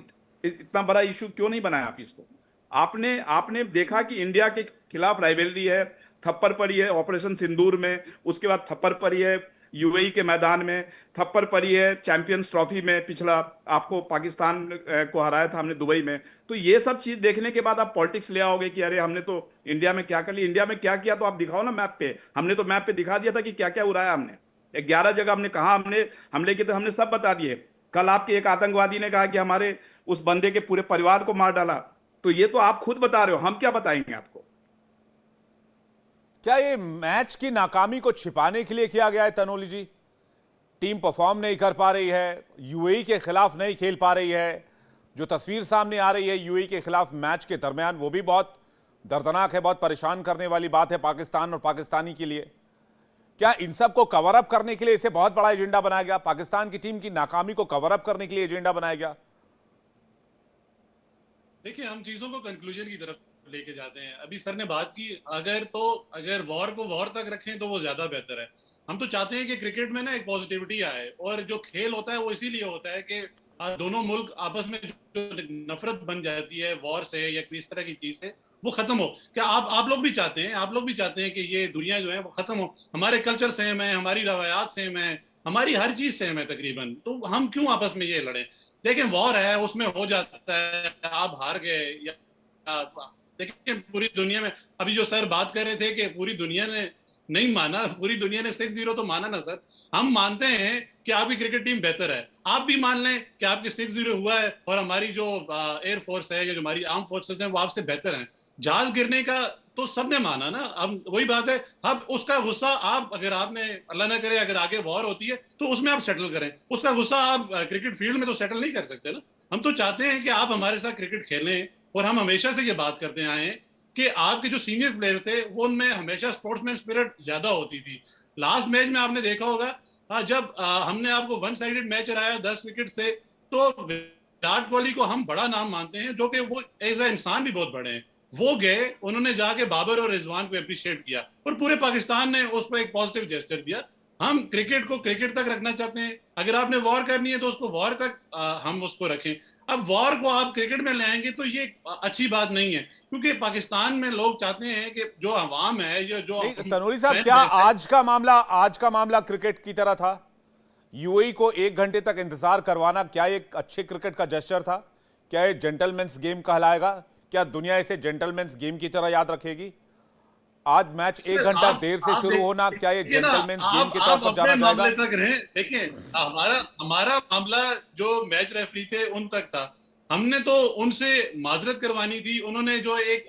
इतना बड़ा इशू क्यों नहीं बनाया आप इसको? आपने आपने देखा कि इंडिया के खिलाफ राइवलरी है, थप्पड़ पड़ी है ऑपरेशन सिंदूर में, उसके बाद थप्पड़ पड़ी है यूएई के मैदान में, थप्पड़ पड़ी है चैंपियंस ट्रॉफी में, पिछला आपको पाकिस्तान को हराया था हमने दुबई में। तो ये सब चीज देखने के बाद आप पॉलिटिक्स ले आओगे कि अरे हमने तो इंडिया में क्या कर लिया। इंडिया में क्या किया तो आप दिखाओ ना मैप पे। हमने तो मैप पे दिखा दिया था कि क्या क्या उड़ाया हमने। 11 जगह हमने कहा, हमने हमले की तो हमने सब बता दिए। कल आपके एक आतंकवादी ने कहा कि हमारे उस बंदे के पूरे परिवार को मार डाला। तो ये तो आप खुद बता रहे हो, हम क्या बताएंगे आपको? क्या ये मैच की नाकामी को छिपाने के लिए किया गया है तनोली जी? टीम परफॉर्म नहीं कर पा रही है, यूएई के खिलाफ नहीं खेल पा रही है। जो तस्वीर सामने आ रही है यूएई के खिलाफ मैच के दरमियान, वो भी बहुत दर्दनाक है, बहुत परेशान करने वाली बात है पाकिस्तान और पाकिस्तानी के लिए। क्या इन सब को कवर अप करने के लिए इसे बहुत बड़ा एजेंडा बनाया गया? पाकिस्तान की टीम की नाकामी को कवर अप करने के लिए एजेंडा बनाया गया? देखिए, हम चीजों को कंक्लूजन की तरफ लेके जाते हैं। अभी सर ने बात की, अगर वॉर को वॉर तक रखें तो वो ज्यादा बेहतर है। हम तो चाहते हैं कि क्रिकेट में ना एक पॉजिटिविटी आए, और जो खेल होता है वो इसीलिए होता है कि दोनों मुल्क आपस में जो नफरत बन जाती है वॉर से या किसी तरह की चीज से, वो खत्म हो। क्या आप लोग भी चाहते हैं? आप लोग भी चाहते हैं कि ये दुनिया जो है वो खत्म हो? हमारे कल्चर सेम है, हमारी रवायात सेम है, हमारी हर चीज सेम है तकरीबन, तो हम क्यों आपस में ये लड़े? लेकिन वॉर है, उसमें हो जाता है, आप हार गए या देखिए पूरी दुनिया में अभी जो सर बात कर रहे थे कि पूरी दुनिया ने नहीं माना, पूरी दुनिया ने 6-0 तो माना ना सर। हम मानते हैं कि आपकी क्रिकेट टीम बेहतर है, आप भी मान लें कि आपके 6-0 हुआ है, और हमारी जो एयर फोर्स है या जो हमारी आर्म फोर्सेस हैं वो आपसे बेहतर हैं। जहाज गिरने का तो सबने माना ना। अब वही बात है, अब उसका गुस्सा आप, अगर आपने अल्लाह ना करे अगर आगे वॉर होती है तो उसमें आप सेटल करें, उसका गुस्सा आप क्रिकेट फील्ड में तो सेटल नहीं कर सकते ना। हम तो चाहते हैं कि आप हमारे साथ क्रिकेट खेलें, और हम हमेशा से ये बात करते आए हैं कि आपके जो सीनियर प्लेयर थे वो उनमें हमेशा स्पोर्ट्समैन स्पिरिट ज्यादा होती थी। लास्ट मैच में आपने देखा होगा जब हमने आपको वन साइडेड मैच हराया 10 विकेट से, तो विराट कोहली को हम बड़ा नाम मानते हैं, जो कि वो एज ए इंसान भी बहुत बड़े हैं। वो गए, उन्होंने जाके बाबर और रिजवान को अप्रिशिएट किया, और पूरे पाकिस्तान ने उस पर एक पॉजिटिव जेस्चर दिया। हम क्रिकेट को क्रिकेट तक रखना चाहते हैं। अगर आपने वॉर करनी है तो उसको वॉर तक हम उसको रखें। अब वॉर को आप क्रिकेट में लाएंगे तो ये अच्छी बात नहीं है, क्योंकि पाकिस्तान में लोग चाहते हैं कि जो अवाम है, ये जो तनोली साहब, क्या आज का मामला क्रिकेट की तरह था? यूएई को 1 घंटे तक इंतजार करवाना क्या एक अच्छे क्रिकेट का जेस्चर था? क्या ये जेंटलमैन्स गेम कहलाएगा? क्या दुनिया इसे जेंटलमैन्स गेम की तरह याद रखेगी? आज मैच 1 घंटा देर से शुरू होना, क्या ये जेंटलमैन्स गेम के तौर पर जाना जाएगा? तक रहे। देखिए, हमारा मामला जो मैच रेफरी थे उन तक था। हमने तो उनसे माजरत करवानी थी। उन्होंने जो एक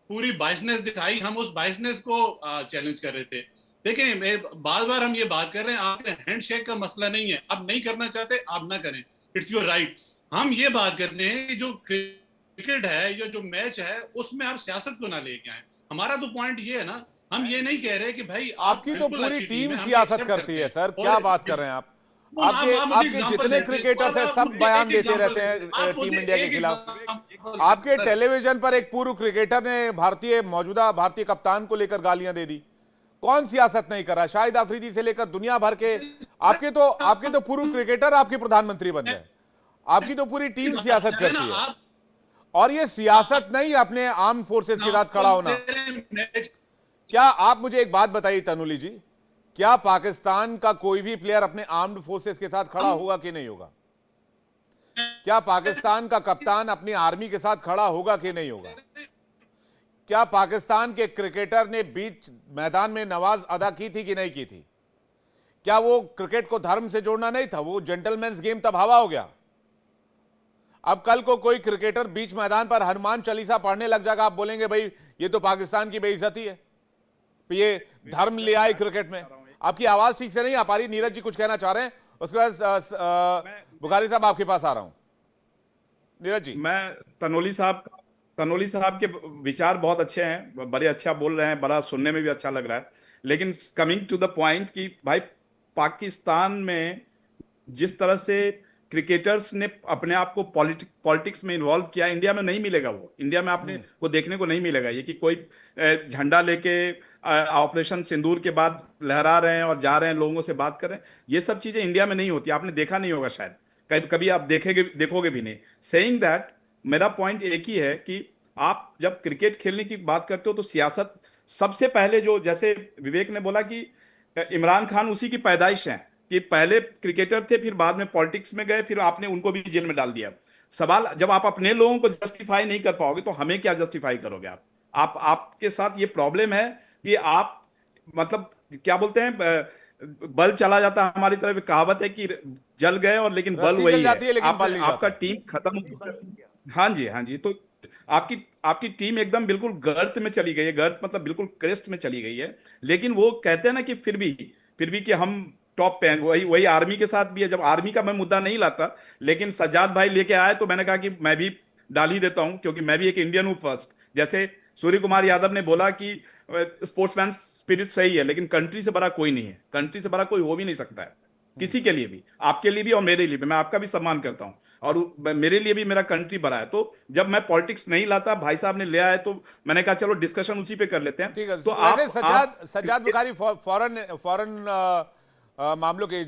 पूरी बाइसनेस दिखाई, हम उस बाइसनेस को चैलेंज कर रहे थे। देखिए, बार बार हम ये बात कर रहे हैं, आपके हैंडशेक का मसला नहीं है। आप नहीं करना चाहते, आप ना करें, इट्स योर राइट। हम ये बात करते हैं कि जो क्रिकेट है या जो मैच है उसमें आप सियासत को ना लेके आए। हमारा तो पॉइंट ये है ना, हम ये नहीं कह रहे कि भाई आपकी तो पूरी टीम सियासत करती है सर, क्या बात कर रहे हैं आप? आपके जितने क्रिकेटर्स हैं सब बयान देते रहते हैं टीम इंडिया के खिलाफ। आपके टेलीविजन पर एक पूर्व क्रिकेटर ने मौजूदा भारतीय कप्तान को लेकर गालियां दे दी। कौन सियासत नहीं कर रहा? शाहिद अफरीदी से लेकर दुनिया भर के आपके तो पूर्व क्रिकेटर आपके प्रधानमंत्री बन गए। आपकी तो पूरी टीम सियासत करती है, और ये सियासत नहीं अपने आर्म फोर्सेस के साथ खड़ा होना। क्या आप मुझे एक बात बताइए तनुली जी, क्या पाकिस्तान का कोई भी प्लेयर अपने आर्म्ड फोर्सेस के साथ खड़ा होगा कि नहीं होगा? क्या पाकिस्तान का कप्तान अपनी आर्मी के साथ खड़ा होगा कि नहीं होगा? क्या पाकिस्तान के क्रिकेटर ने बीच मैदान में नमाज अदा की थी कि नहीं की थी? क्या वो क्रिकेट को धर्म से जोड़ना नहीं था? वो जेंटलमैन्स गेम तब हवा हो गया। अब कल को कोई क्रिकेटर बीच मैदान पर हनुमान चालीसा पढ़ने लग जाएगा, आप बोलेंगे भाई ये तो पाकिस्तान की बेइज्जती है, ये धर्म ले आए क्रिकेट में। आपकी आवाज ठीक से नहीं आ पा रही। नीरज जी कुछ कहना चाह रहे हैं, उसके बाद बुखारी साहब आपके पास आ रहा हूं। नीरज जी। मैं तनोली साहब के विचार बहुत अच्छे हैं, बड़े अच्छा बोल रहे हैं, बड़ा सुनने में भी अच्छा लग रहा है। लेकिन कमिंग टू द पॉइंट कि भाई पाकिस्तान में जिस तरह से क्रिकेटर्स ने अपने आप को पॉलिटिक्स में इन्वॉल्व किया, इंडिया में नहीं मिलेगा। वो इंडिया में आपने वो देखने को नहीं मिलेगा। ये कि कोई झंडा लेके ऑपरेशन सिंदूर के बाद लहरा रहे हैं और जा रहे हैं, लोगों से बात कर रहे हैं, ये सब चीजें इंडिया में नहीं होती। आपने देखा नहीं होगा शायद, कभी आप देखोगे भी नहीं। सेइंग दैट, मेरा पॉइंट एक ही है कि आप जब क्रिकेट खेलने की बात करते हो तो सियासत सबसे पहले, जो जैसे विवेक ने बोला कि इमरान खान उसी की पैदाइश है कि पहले क्रिकेटर थे, फिर बाद में पॉलिटिक्स में गए, फिर आपने उनको भी जेल में डाल दिया। सवाल, जब आप अपने लोगों को जस्टिफाई नहीं कर पाओगे तो हमें क्या जस्टिफाई करोगे आप आपके साथ ये प्रॉब्लम है कि आप, मतलब क्या बोलते हैं, बल चला जाता है। हमारी तरफ कहावत है कि जल गए और लेकिन बल रस्सी वही जल जाती है, लेकिन बल है। नहीं आपका जाता। टीम खत्म। हाँ जी, हाँ जी। तो आपकी टीम एकदम बिल्कुल गर्त में चली गई है। गर्त मतलब बिल्कुल क्रेस्ट में चली गई है। लेकिन वो कहते हैं ना कि फिर भी कि हम टॉप पे हैं। वही आर्मी के साथ भी है। जब आर्मी का मैं मुद्दा नहीं लाता, लेकिन सज्जाद भाई लेके आए तो मैंने कहा कि मैं भी डाल ही देता हूं, क्योंकि मैं भी एक इंडियन हूं फर्स्ट। जैसे सूर्य कुमार यादव ने बोला कि स्पोर्ट्समैन स्पिरिट सही है, लेकिन कंट्री से बड़ा कोई नहीं है। कंट्री से बड़ा कोई हो भी नहीं सकता है, किसी के लिए भी, आपके लिए भी और मेरे लिए भी। मैं आपका भी सम्मान करता हूं और मेरे लिए भी मेरा कंट्री बड़ा है। तो जब मैं पॉलिटिक्स नहीं लाता, भाई साहब ने ले आए, तो मैंने कहा चलो डिस्कशन उसी पे कर लेते हैं। ठीक है। तो वैसे सज्जाद बुखारी फॉरेन मामलों के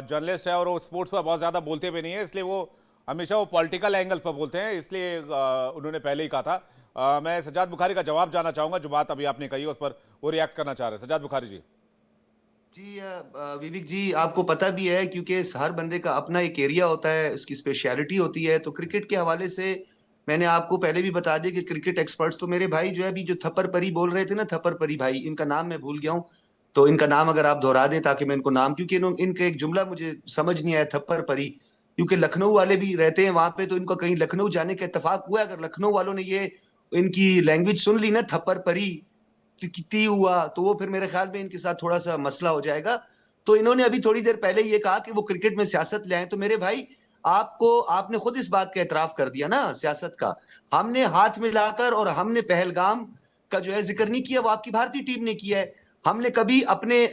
जर्नलिस्ट है और वो स्पोर्ट्स पर बहुत ज्यादा बोलते भी नहीं है, इसलिए वो हमेशा वो पॉलिटिकल एंगल पर बोलते हैं, इसलिए उन्होंने पहले ही कहा था। मैं सज्जाद बुखारी का जवाब जानना चाहूंगा, जो बात अभी आपने कही उस पर वो रिएक्ट करना चाह रहे हैं। सज्जाद बुखारी जी। जी विवेक जी, आपको पता भी है क्योंकि हर बंदे का अपना एक एरिया होता है, उसकी स्पेशलिटी होती है। तो क्रिकेट के हवाले से मैंने आपको पहले भी बता दिया कि क्रिकेट एक्सपर्ट्स तो मेरे भाई जो है अभी जो थप्पर परी बोल रहे थे ना, थप्पर परी भाई, इनका नाम मैं भूल गया हूँ, तो इनका नाम अगर आप दोहरा दें ताकि मैं इनको नाम, क्योंकि इनका एक जुमला मुझे समझ नहीं आया, थप्पर परी, क्योंकि लखनऊ वाले भी रहते हैं वहां पे, तो इनको कहीं लखनऊ जाने का इत्तेफाक हुआ है। अगर लखनऊ वालों ने ये इनकी लैंग्वेज सुन ली ना, थप्पर परी किती हुआ, तो वो फिर मेरे ख्याल में इनके साथ थोड़ा सा मसला हो जाएगा। तो इन्होंने अभी थोड़ी देर पहले ये कहा कि वो क्रिकेट में सियासत ले आए। तो मेरे भाई, आपने खुद इस बात का एतराफ कर दिया ना सियासत का। हमने हाथ मिलाकर और हमने पहलगाम का जो है जिक्र नहीं किया, वो आपकी भारतीय टीम ने किया है। हमने कभी अपने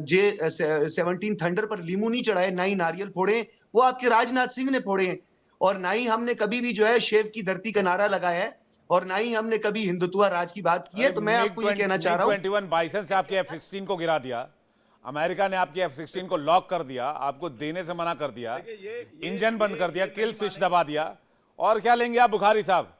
J17 थंडर पर लीमू नहीं चढ़ाए, ना ही नारियल फोड़े, वो आपके राजनाथ सिंह ने फोड़े हैं। और ना ही हमने कभी भी जो है शेव की धरती का नारा लगाया है, और ना ही हमने कभी हिंदुत्व राज की बात की है। तो मैं आपको ये कहना चाह रहा हूँ, 21 बाइसन से आपके F-16 को गिरा दिया, अमेरिका ने आपके F-16 को लॉक कर दिया, आपको देने से मना कर दिया, इंजन बंद कर दिया, किल स्विच दबा दिया, और क्या लेंगे आप बुखारी साहब?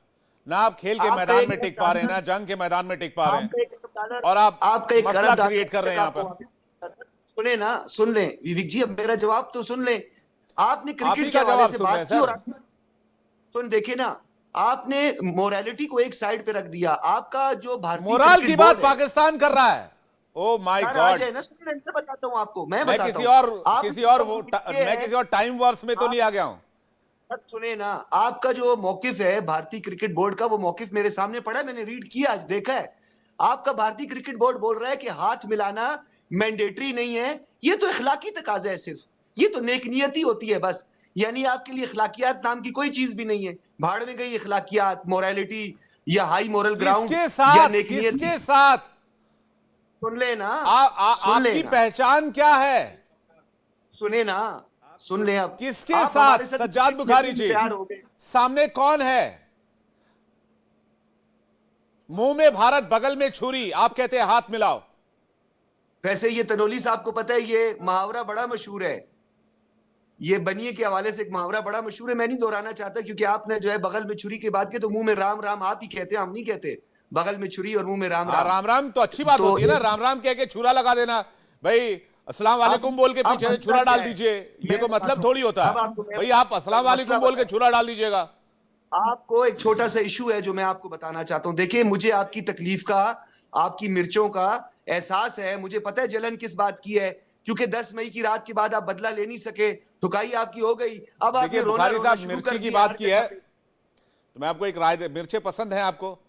ना आप खेल के मैदान में टिक पा रहे हैं, ना जंग के मैदान में टिक पा रहे हैं, और आप मसला क्रिएट कर रहे हैं यहाँ पर। सुने ना, सुन लें विवेक जी, अब मेरा जवाब तो सुन लें। आपने क्रिकेट के क्या हवाले जवाब से सुन रहे बात हैं की, सर? और सुन देखिए ना, आपने मोरालिटी को एक साइड पे रख दिया। आपका जो भारतीय मोराल की क्रिकेट बात बोर्ड है, पाकिस्तान कर रहा है। ओ माय यार आ गॉड, जाए ना, सुनिए ना, मैं बताता हूँ आपको, मैं मैं बताता किसी हूँ। और टाइम वर्स में तो नहीं आ गया हूं। सुने ना, आपका जो मौकिफ है भारतीय क्रिकेट बोर्ड का, वो मौकिफ मेरे सामने पड़ा है, मैंने रीड किया, आज देखा है। आपका भारतीय क्रिकेट बोर्ड बोल रहा है कि हाथ मिलाना मैंडेटरी नहीं है, ये तो इखलाकी तकाजा है सिर्फ, ये तो नेकनियती होती है बस। यानी आपके लिए इखलाकियात नाम की कोई चीज भी नहीं है। भाड़ में गई इखलाकियात, मोरालिटी या हाई मोरल ग्राउंड किसके या साथ, नेकनियत। किसके साथ? सुन लेना, सुन आपकी लेना, पहचान क्या है? सुने ना, सुन ले। अब किसके आप साथ? हमारे सज्जाद बुखारी जी, तैयार हो गए। सामने कौन है? मुंह में भारत, बगल में छुरी, आप कहते हैं हाथ मिलाओ। वैसे ये तनोली साहब को पता है, ये मुहावरा बड़ा मशहूर है, ये बनिए के हवाले से एक मुहावरा बड़ा मशहूर है, मैं नहीं दोहराना चाहता, क्योंकि आपने जो है बगल में छुरी की बात की, तो मुंह में राम राम आप ही कहते हैं, हम नहीं कहते। बगल में छुरी और मुंह में राम राम। राम राम तो अच्छी बात होती है ना, राम राम कह के छुरा लगा देना। भाई अस्सलाम वालेकुम बोल के अब पीछे से मसला छुरा क्या डाल है? दीजिए, ये मैं कोई मतलब बताता थोड़ी होता अब है आपको मैं भाई। आप अस्सलाम वालेकुम मसला बोल के बताता छुरा डाल दीजिएगा। आपको एक छोटा सा इशू है जो मैं आपको बताना चाहता हूं। देखिए, मुझे आपकी तकलीफ का, आपकी मिर्चों का एहसास है। मुझे पता है जलन किस बात की है, क्योंकि 10 मई की रात के बाद आप बदला ले नहीं सके, ठुकाई आपकी हो गई। अब देखिए आपने रोना बुखारी रोना साहब, शुरू मिर्ची कर की दिया बात हर की जगह है पे। तो मैं आपको एक राय दे, मिर्चें पसंद है आपको?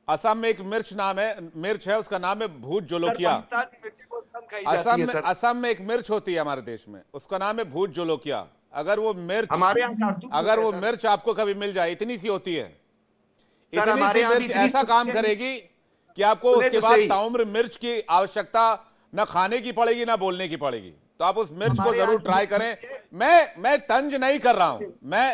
असम में एक मिर्च नाम है, मिर्च है, उसका नाम है भूत सर, जोलोकिया। पाकिस्तान की मिर्ची बहुत कम खाई जाती है सर। असम में एक मिर्च होती है हमारे देश में, उसका नाम है भूत जोलोकिया। अगर वो मिर्च हमारे यहाँ कारतूस होता अगर है वो सर। मिर्च आपको कभी मिल जाए, इतनी सी होती है, सर, इतनी हमारे सी यहाँ भी मिर्च इतनी ऐसा सी काम होती है। करेगी कि आपको सुने उसके तो बाद सही। ताउम्र मिर्च की आवश्यकता न खाने की पड़ेगी ना बोलने की पड़ेगी। तो आप उस मिर्च को हमारे यहाँ जरूर ट्राई की करें। मिर्च है। मैं तंज नहीं कर रहा हूं, मैं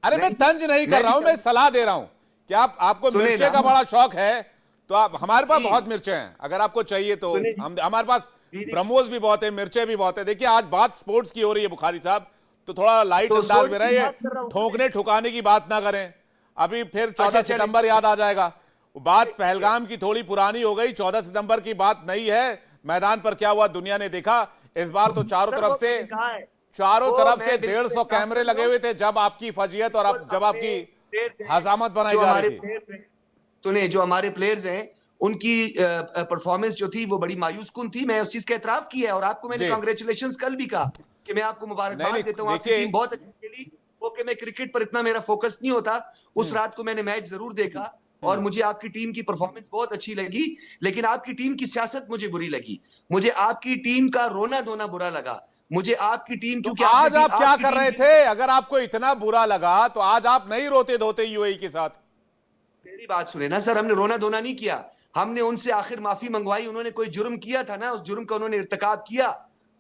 नहीं, तंज नहीं कर मैं रहा हूं, भी मैं सलाह दे रहा हूं कि आपको सुने मिर्चे ना। का बड़ा शौक है तो आप, हमारे पास जी। बहुत मिर्चे हैं, अगर आपको चाहिए तो सुने। हमारे पास मेरी- ब्रह्मोस भी बहुत है, मिर्चे भी बहुत है। देखिए आज बात स्पोर्ट्स की हो रही है बुखारी साहब, तो थोड़ा लाइट तो अंदाज स्पोर्ट्स में की रहिए, बात कर रहा हूं। ठोकने ठुकाने की बात ना करें। अभी फिर 14 चले। सितंबर याद आ जाएगा। वो बात पहलगाम की थोड़ी पुरानी हो गई, 14 सितंबर की बात नहीं है। मैदान पर क्या हुआ दुनिया ने देखा। इस बार तो चारों सर, तरफ वो से मैंने कहा है। चारों वो तरफ मैं से बिल्कुल 150 एहसास कैमरे करता लगे हूं। हुए थे जब आपकी फजीयत और जब आपकी हजामत बनाई जो जा हमारे रही थी। प्लेयर्स हैं, सुने, जो हमारे प्लेयर्स हैं, उनकी परफॉर्मेंस जो थी वो बड़ी मायूसकुन थी। मैं उस चीज का एतराफ किया है और आपको मैंने जी कांग्रेचुलेशंस कल भी कहा कि मैं आपको नहीं मुबारकबाद देता हूँ। आपकी देखिए, टीम बहुत अच्छी खेली। ओके, मैं क्रिकेट पर इतना मेरा फोकस नहीं होता। उस रात को मैंने मैच जरूर देखा और मुझे आपकी टीम की परफॉर्मेंस बहुत अच्छी लगी, लेकिन आपकी टीम की सियासत मुझे बुरी लगी। मुझे आपकी टीम का रोना धोना बुरा लगा। मुझे आपकी टीम, तो क्योंकि आज आप क्या आपकी कर टीम रहे थे? अगर आपको इतना बुरा लगा तो आज आप नहीं रोते धोते यूएई के साथ? मेरी बात सुने ना सर, हमने रोना धोना नहीं किया। हमने उनसे आखिर माफी मंगवाई। उन्होंने कोई जुर्म किया था ना, उस जुर्म का उन्होंने इर्तिकाब किया,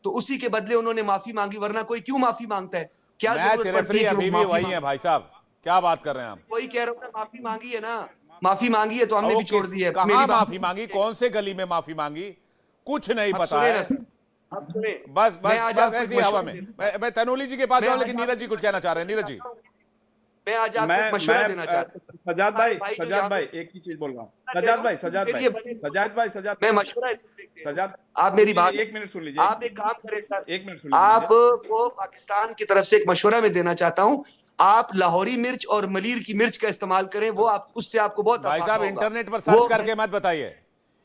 तो उसी के बदले उन्होंने माफी मांगी। वरना कोई क्यों माफी मांगता है? क्या मैच जरूरत पड़ती रेफरी है कि वो अभी भी माफी वही है मांगे? भाई साहब, क्या बात कर रहे हैं आप? वही कह रहा हूं ना, माफी मांगी है ना। माफी मांगी है तो और हमने वो भी छोड़ दी है। मेरी कहां बात माफी मांगी, कौन से गली में माफी मांगी? कुछ नहीं अब पता सुने ना है। सर, अब सुने। बस मैं बस आज बस आपको एक ऐसी हवा मशवरा में देना चाहता मैं तनोली जी के पास मैं जाऊं, आज लेकिन आपको नीरज जी कुछ कहना चाह रहे हैं। नीरज जी, मैं आज आपको एक मशवरा देना चाहता हूँ। सजाद भाई जो सजाद यहाँ भाई पे- एक ही चीज बोल रहा हूँ। मैं कह रहा हूँ, सजाद मेरी ये बने- सजाद मैं मशवरा इसलिए दे रहा हूँ। सजाद आप मेरी बात, एक मिनट सुन लीजिए। आप एक काम करें सर, एक मिनट सुन लीजिए। आपको पाकिस्तान की तरफ से एक मशवरा मैं देना चाहता हूं। आप लाहौरी मिर्च और मलीर की मिर्च का इस्तेमाल करें, वो आप, उससे आपको बहुत भाई अफाका साहब होगा। इंटरनेट पर वो सर्च करके मत बताइए,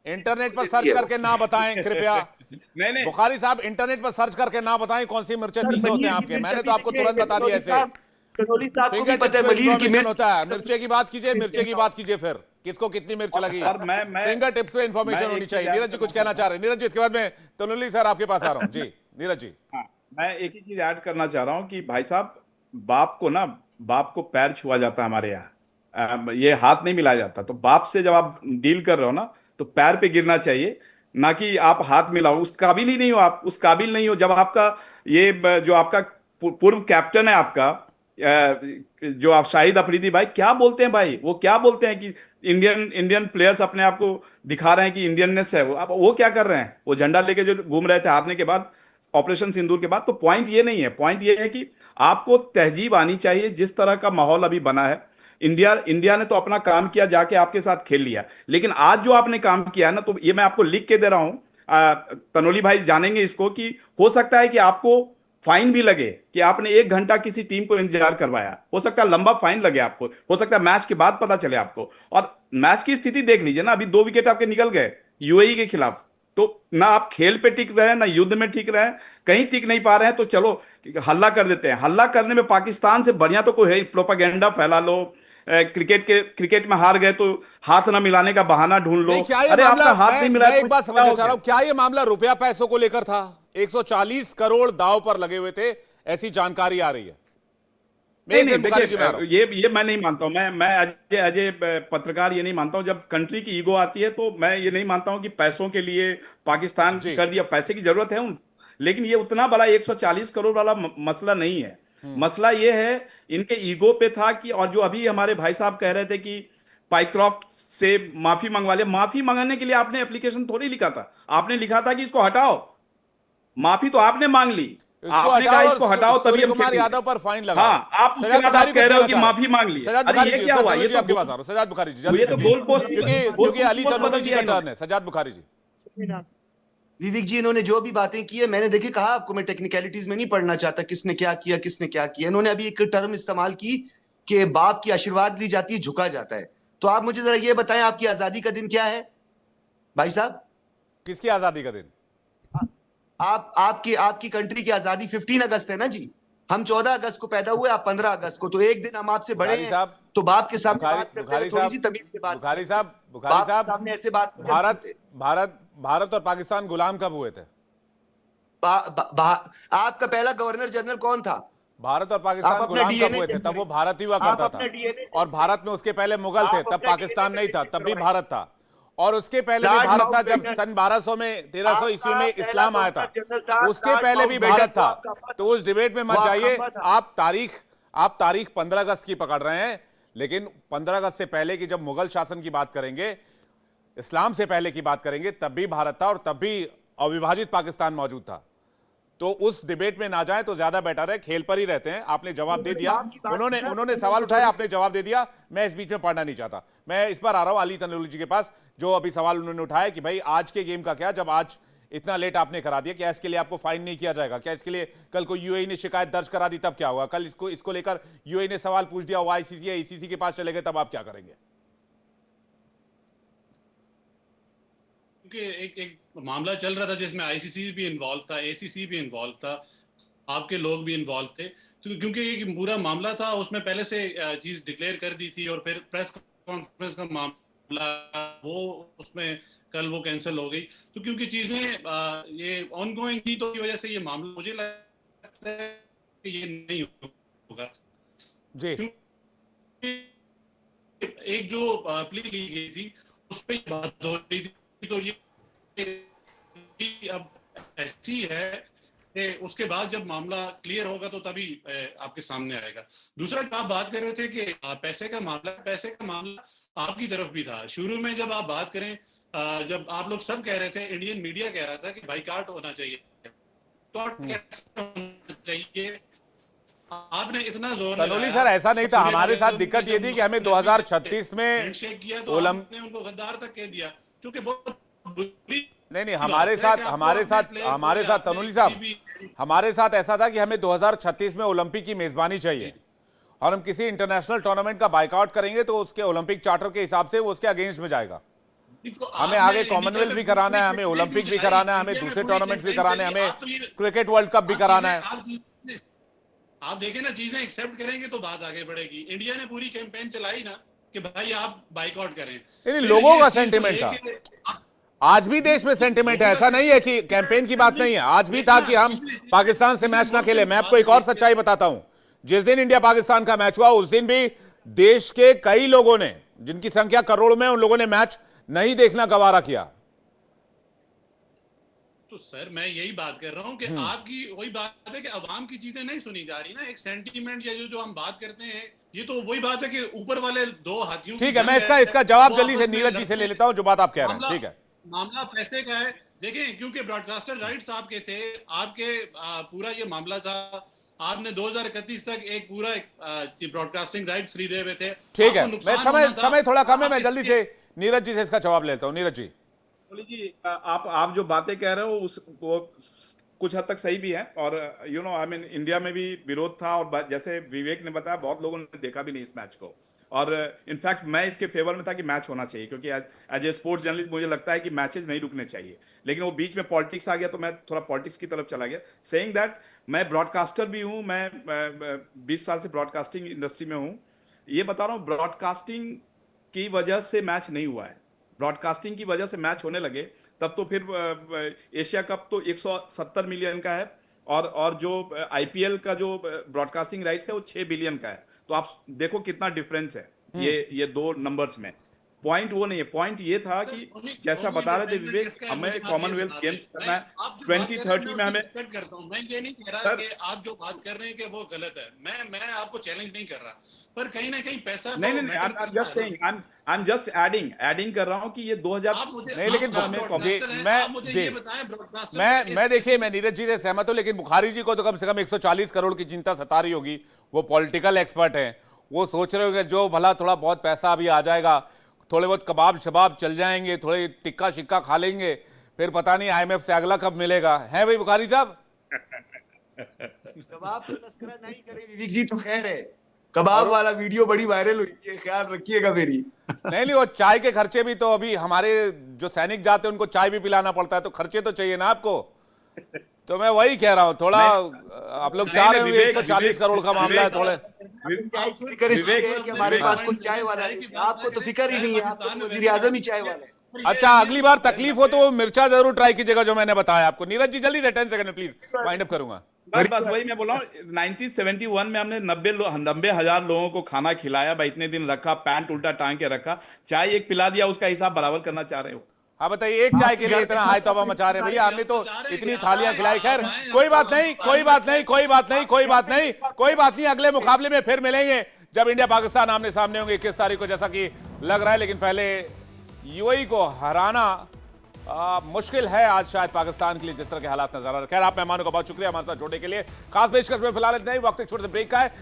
इंटरनेट पर सर्च देखिए, करके ना बताएं कृपया। नहीं बुखारी साहब इंटरनेट पर सर्च करके ना बताएं कौन सी मिर्चें सर, तीखे होते मलीर हैं की आपके। मिर्च मैंने अभी तो आपको देखिए, तुरंत बता दिया ऐसे। कनौली साहब को भी फिंगर पता है टिप्स में मलीर की इंफॉर्मेशन मिर्च होता है। मिर्चे की बात कीजिए, मिर्चे की बात कीजिए, फिर किसको कितनी मिर्च लगी, और मैं फिंगर टिप्स में इंफॉर्मेशन मैं होनी एक चाहिए। चीज नीरज जी कुछ कहना चाह रहे हैं? नीरज जी, इसके बाद में तनुली सर आपके पास आ रहा हूं। जी नीरज जी। हाँ, मैं एक ही चीज ऐड करना चाह रहा हूँ कि भाई साहब, बाप को पैर छुआ जाता है हमारे यहाँ, ये हाथ नहीं मिलाया जाता। तो बाप से जब आप डील कर रहे हो ना, तो पैर पे गिरना चाहिए, ना कि आप हाथ मिलाओ। उस काबिल ही नहीं हो आप, उस काबिल नहीं हो। जब आपका ये जो आपका पूर्व कैप्टन है आपका, जो आप शाहिद अफरीदी भाई, क्या बोलते हैं भाई, वो क्या बोलते हैं कि इंडियन प्लेयर्स अपने आप को दिखा रहे हैं कि इंडियननेस है। वो क्या कर रहे हैं? वो झंडा लेके जो घूम रहे थे हारने के बाद, ऑपरेशन सिंदूर के बाद। तो पॉइंट ये नहीं है, पॉइंट ये है कि आपको तहजीब आनी चाहिए। जिस तरह का माहौल अभी बना है, इंडिया ने तो अपना काम किया, जाके आपके साथ खेल लिया। लेकिन आज जो आपने काम किया है ना, तो ये मैं आपको लिख के दे रहा हूं, तनोली भाई जानेंगे इसको, कि हो सकता है कि आपको फाइन भी लगे कि आपने 1 घंटा किसी टीम को इंतजार करवाया। हो सकता है लंबा फाइन लगे आपको, हो सकता है मैच के बाद पता चले आपको। और मैच की स्थिति देख लीजिए ना, अभी 2 विकेट आपके निकल गए यूएई के खिलाफ। तो ना आप खेल पे टिक रहे हैं, ना युद्ध में टिक रहे हैं, कहीं टिक नहीं पा रहे हैं। तो चलो हल्ला कर देते हैं। हल्ला करने में पाकिस्तान से बढ़िया तो कोई है? प्रोपागेंडा फैला लो, क्रिकेट में हार गए तो हाथ ना मिलाने का बहाना ढूंढ लो। नहीं, क्या ये अरे मामला, आपका हाथ नहीं मैं मिलाया एक तो बात क्या समझना हो चाह रहा गया? हूं, क्या ये मामला रुपया पैसों को लेकर था? 140 करोड़ दाव पर लगे हुए थे, ऐसी जानकारी आ रही है। नहीं नहीं, देखिए ये मैं नहीं मानता हूं। मैं अजय पत्रकार ये नहीं मानता हूं। जब कंट्री की ईगो आती है तो मैं ये नहीं मानता हूं कि पैसों के लिए पाकिस्तान कर दिया। पैसे की जरूरत है उन, लेकिन ये उतना बड़ा 140 करोड़ वाला मसला नहीं है। मसला ये है इनके ईगो पे था कि, और जो अभी हमारे भाई साहब कह रहे थे कि पाइक्रॉफ्ट से माफी मंगवा ले। माफी मंगाने के लिए आपने एप्लीकेशन थोड़ी लिखा था, आपने लिखा था कि इसको हटाओ। माफी तो आपने मांग ली, आपने कहा इसको हटाओ, तभी हम कुमार यादव पर फाइन लगा। हाँ, आप उसके बाद आप कह रहे हो कि माफी मांग ली। अरे ये क्या हुआ? ये तो आपके पास आ रहा हूं सजाद बुखारी जी, ये तो गोल पोस्ट, क्योंकि अली तनोली जी का टर्न है। सजाद बुखारी जी, विवेक जी, इन्होंने जो भी बातें की है, मैंने देखिए कहा आपको, मैं टेक्निकलिटीज में नहीं पढ़ना चाहता किसने क्या किया किसने क्या किया। इन्होंने अभी एक टर्म इस्तेमाल की कि बाप की आशीर्वाद ली जाती है, झुका जाता है। तो आप मुझे जरा ये बताएं, आपकी आजादी का दिन क्या है भाई साहब? किसकी आजादी का दिन? आपकी आपकी कंट्री की आजादी 15 अगस्त है ना जी। हम 14 अगस्त को पैदा हुए, आप 15 अगस्त को, तो एक दिन हम आपसे बड़े बुखारी हैं। साहब, तो बाप के सामने बुखारी बात करते बुखारी हुए थोड़ी सी साहब, तमीज से बात बुखारी करें। साहब, बुखारी बाप के साहब, सामने ऐसे बात नहीं भारत करते। भारत भारत और पाकिस्तान गुलाम कब हुए थे? आपका पहला गवर्नर जनरल कौन था? भारत और आप पाकिस्तान अपना गुलाम कब डीएनए हुए थे? चेक तब वो करें। भारत ही हुआ आप करता अपना था। डीएनए और चेक भारत में उसके पहले मुगल थे, आप तब अपना पाकिस्तान DNA नहीं था, चेक तब भी करवाएं। भारत था। और उसके पहले भी लॉर्ड भारत था, जब माउंटबेटन, सन 1200 में 1300 ईस्वी आपका में पहला इस्लाम आया था, गवर्नर जनरल था उसके लॉर्ड पहले भी माउंटबेटन, भारत वो था। आपका अब्बा तो था, उस डिबेट में वो मत आपका जाइए। अब्बा था। आप तारीख 15 अगस्त की पकड़ रहे हैं, लेकिन 15 अगस्त से पहले की जब मुगल शासन की बात करेंगे, इस्लाम से पहले की बात करेंगे, तब भी भारत था और तब भी अविभाजित पाकिस्तान मौजूद था। तो उस डिबेट में ना जाए तो ज्यादा बेटर है। खेल पर ही रहते हैं। आपने जवाब दे दिया, उन्होंने सवाल उठाया, आपने जवाब दे दिया। मैं इस बीच में पढ़ना नहीं चाहता। मैं इस पर आ रहा हूं अली तनोली जी के पास, जो अभी सवाल उन्होंने उठाया कि भाई आज के गेम का क्या, जब आज इतना लेट आपने करा दिया, क्या इसके लिए आपको फाइन नहीं किया जाएगा? क्या इसके लिए कल को यूएई ने शिकायत दर्ज करा दी तब क्या होगा? कल इसको लेकर यूएई ने सवाल पूछ दिया, वो आईसीसी या ईसीसी के पास चले गए, तब आप क्या करेंगे? क्योंकि एक मामला चल रहा था जिसमें आईसीसी भी इन्वॉल्व था, एसीसी भी इन्वॉल्व था, आपके लोग भी इन्वॉल्व थे। तो क्योंकि एक पूरा मामला था, उसमें पहले से चीज डिक्लेयर कर दी थी, और फिर प्रेस कॉन्फ्रेंस का मामला वो उसमें कल वो कैंसिल हो गई। तो क्योंकि चीजें ये ऑनगोइंग थी, तो की वजह से ये मामला मुझे लगता है कि ये नहीं होगा। जी, एक जो प्ली ली गई थी उस पर बात हो रही थी, तो ये अब ऐसी है कि उसके बाद जब मामला क्लियर होगा तो तभी आपके सामने आएगा। दूसरा जो आप बात कर रहे थे कि पैसे का मामला आपकी तरफ भी था शुरू में। जब आप बात करें, जब आप लोग सब कह रहे थे, इंडियन मीडिया कह रहा था कि बाइकआउट होना चाहिए, तो कैसे होना चाहिए? आपने इतना जोर तनोली सर, ऐसा नहीं था। हमारे साथ दिक्कत ये थी कि हमें 2036 में हैंडशेक किया तो आपने उनको गद्दार तक कह दिया, क्योंकि बहुत बुरी नहीं, हमारे साथ तनोली साहब, हमारे साथ ऐसा था कि हमें 2036 में ओलंपिक की मेजबानी चाहिए, और हम किसी इंटरनेशनल टूर्नामेंट का बाइकआउट करेंगे तो उसके ओलंपिक चार्टर के हिसाब से वो उसके अगेंस्ट में जाएगा। हमें आगे कॉमनवेल्थ भी कराना है, हमें ओलंपिक भी कराना है, हमें दूसरे टूर्नामेंट्स भी कराने हैं, हमें क्रिकेट वर्ल्ड कप भी कराना है। आप देखें ना, चीजें एक्सेप्ट करेंगे तो बात आगे बढ़ेगी। इंडिया ने पूरी कैंपेन चलाई ना कि भाई आप बाइकआउट करें। नहीं, लोगों का सेंटिमेंट था। आज भी देश में सेंटिमेंट है, ऐसा नहीं है कि कैंपेन की बात नहीं है। आज भी था कि हम पाकिस्तान से मैच ना खेले। मैं आपको एक और सच्चाई बताता हूं, जिस दिन इंडिया पाकिस्तान का मैच हुआ उस दिन भी देश के कई लोगों ने, जिनकी संख्या करोड़ में, उन लोगों ने मैच नहीं देखना गवारा किया। तो सर मैं यही बात कर रहा हूं कि आपकी वही बात है कि अवाम की चीजें नहीं सुनी जा रही ना। एक सेंटीमेंट या जो हम बात करते हैं, ये तो वही बात है कि ऊपर वाले दो हाथियों। ठीक है, मैं इसका जवाब जल्दी से नीरज जी से ले लेता हूं, जो बात आप कह रहे हैं। ठीक है, मामला पैसे का है। देखें, क्योंकि ब्रॉडकास्टर राइट्स आपके थे, आपके पूरा ये मामला था। आपने 2031 तक एक पूरा ब्रॉडकास्टिंग राइट्स खरीदे हुए थे। ठीक है। मैं समय थोड़ा कम है, मैं जल्दी से नीरज जी से इसका जवाब लेता हूं। नीरज जी जी, आप जो बातें कह रहे हो वो कुछ हद तक सही भी है, और आई मीन इंडिया में भी विरोध था, और जैसे विवेक ने बताया बहुत लोगों ने देखा भी नहीं इस मैच को। और इनफैक्ट मैं इसके फेवर में था कि मैच होना चाहिए, क्योंकि एज ए स्पोर्ट्स जर्नलिस्ट मुझे लगता है कि मैचेस नहीं रुकने चाहिए। लेकिन वो बीच में पॉलिटिक्स आ गया, तो मैं थोड़ा पॉलिटिक्स की तरफ चला गया। सेइंग दैट, मैं ब्रॉडकास्टर भी हूँ, मैं 20 साल से ब्रॉडकास्टिंग इंडस्ट्री में हूँ। ये बता रहा हूँ, ब्रॉडकास्टिंग की वजह से मैच नहीं हुआ है। ब्रॉडकास्टिंग की वजह से मैच होने लगे तब तो फिर एशिया कप तो 170 मिलियन का है, और जो आईपीएल का जो ब्रॉडकास्टिंग राइट्स है वो 6 बिलियन का है। तो आप देखो कितना डिफरेंस है ये दो नंबर्स में। पॉइंट वो नहीं है, पॉइंट ये था कि जैसा बता रहे थे विवेक, हमें कॉमनवेल्थ गेम्स करना है 2030 में। हमें करता हूं, मैं ये नहीं कह रहा कि आप जो बात कर रहे हैं कि वो गलत है। मैं आपको चैलेंज नहीं कर रहा, पर कहीं ना कहीं पैसा नहीं, I'm just adding कर रहा हूं कि ये 2000 नहीं, लेकिन मैं देखिए, मैं नीरज जी से सहमत हूं, लेकिन बुखारी जी को तो कम से कम 140 करोड़ की चिंता सता रही होगी। वो पॉलिटिकल एक्सपर्ट हैं, वो सोच रहे होंगे जो भला थोड़ा बहुत पैसा अभी आ जाएगा, थोड़े बहुत कबाब शबाब चल जाएंगे, थोड़े टिक्का शिक्का खा लेंगे, फिर पता नहीं IMF से अगला कब मिलेगा, है भाई बुखारी साहब? कबाब तो तस्करा नहीं करे विवेक जी तो खैर है, कबाब वाला वीडियो बड़ी वायरल हुई है, ख्याल रखिएगा मेरी। नहीं, वो चाय के खर्चे भी तो अभी हमारे जो सैनिक जाते हैं उनको चाय भी पिलाना पड़ता है, तो खर्चे तो चाहिए ना आपको। तो मैं वही कह रहा हूँ, थोड़ा आप लोग चाह रहे हो 140 करोड़ का मामला है, थोड़े फिक्र इसलिए है कि हमारे पास कोई चाय वाला नहीं है, आपको तो फिक्र ही नहीं है, आपको तो वजीर आजम ही चाय वाला है। अच्छा, अगली बार तकलीफ हो तो वो मिर्चा जरूर ट्राई कीजिएगा जो मैंने बताया आपको। नीरज जी जल्दी से 10 सेकंड में प्लीज वाइंड अप करूंगा। बस वही मैं बोल रहा हूँ, 1971 में हमने 90,000 लोगों को खाना खिलाया, भाई इतने दिन रखा, पैंट उल्टा टांग के रखा, चाय एक पिला दिया, उसका हिसाब बराबर करना चाह रहे हो। हाँ बताइए, एक चाय के लिए इतना हाय तौबा मचा रहे हैं भैया, हमने तो इतनी थालियां खिलाई। खैर कोई बात नहीं, कोई बात नहीं, कोई बात नहीं, कोई बात नहीं, कोई बात नहीं, अगले मुकाबले में फिर मिलेंगे जब इंडिया पाकिस्तान आमने सामने होंगे 21 तारीख को, जैसा कि लग रहा है। लेकिन पहले यूएई को हराना मुश्किल है आज शायद पाकिस्तान के लिए, जिस तरह के हालात नजर आ रहे हैं। खैर आप मेहमानों का बहुत शुक्रिया हमारे साथ जुड़ने के लिए। खास पेशकश में फिलहाल इतना ही, वक्त एक छोटे से ब्रेक का है।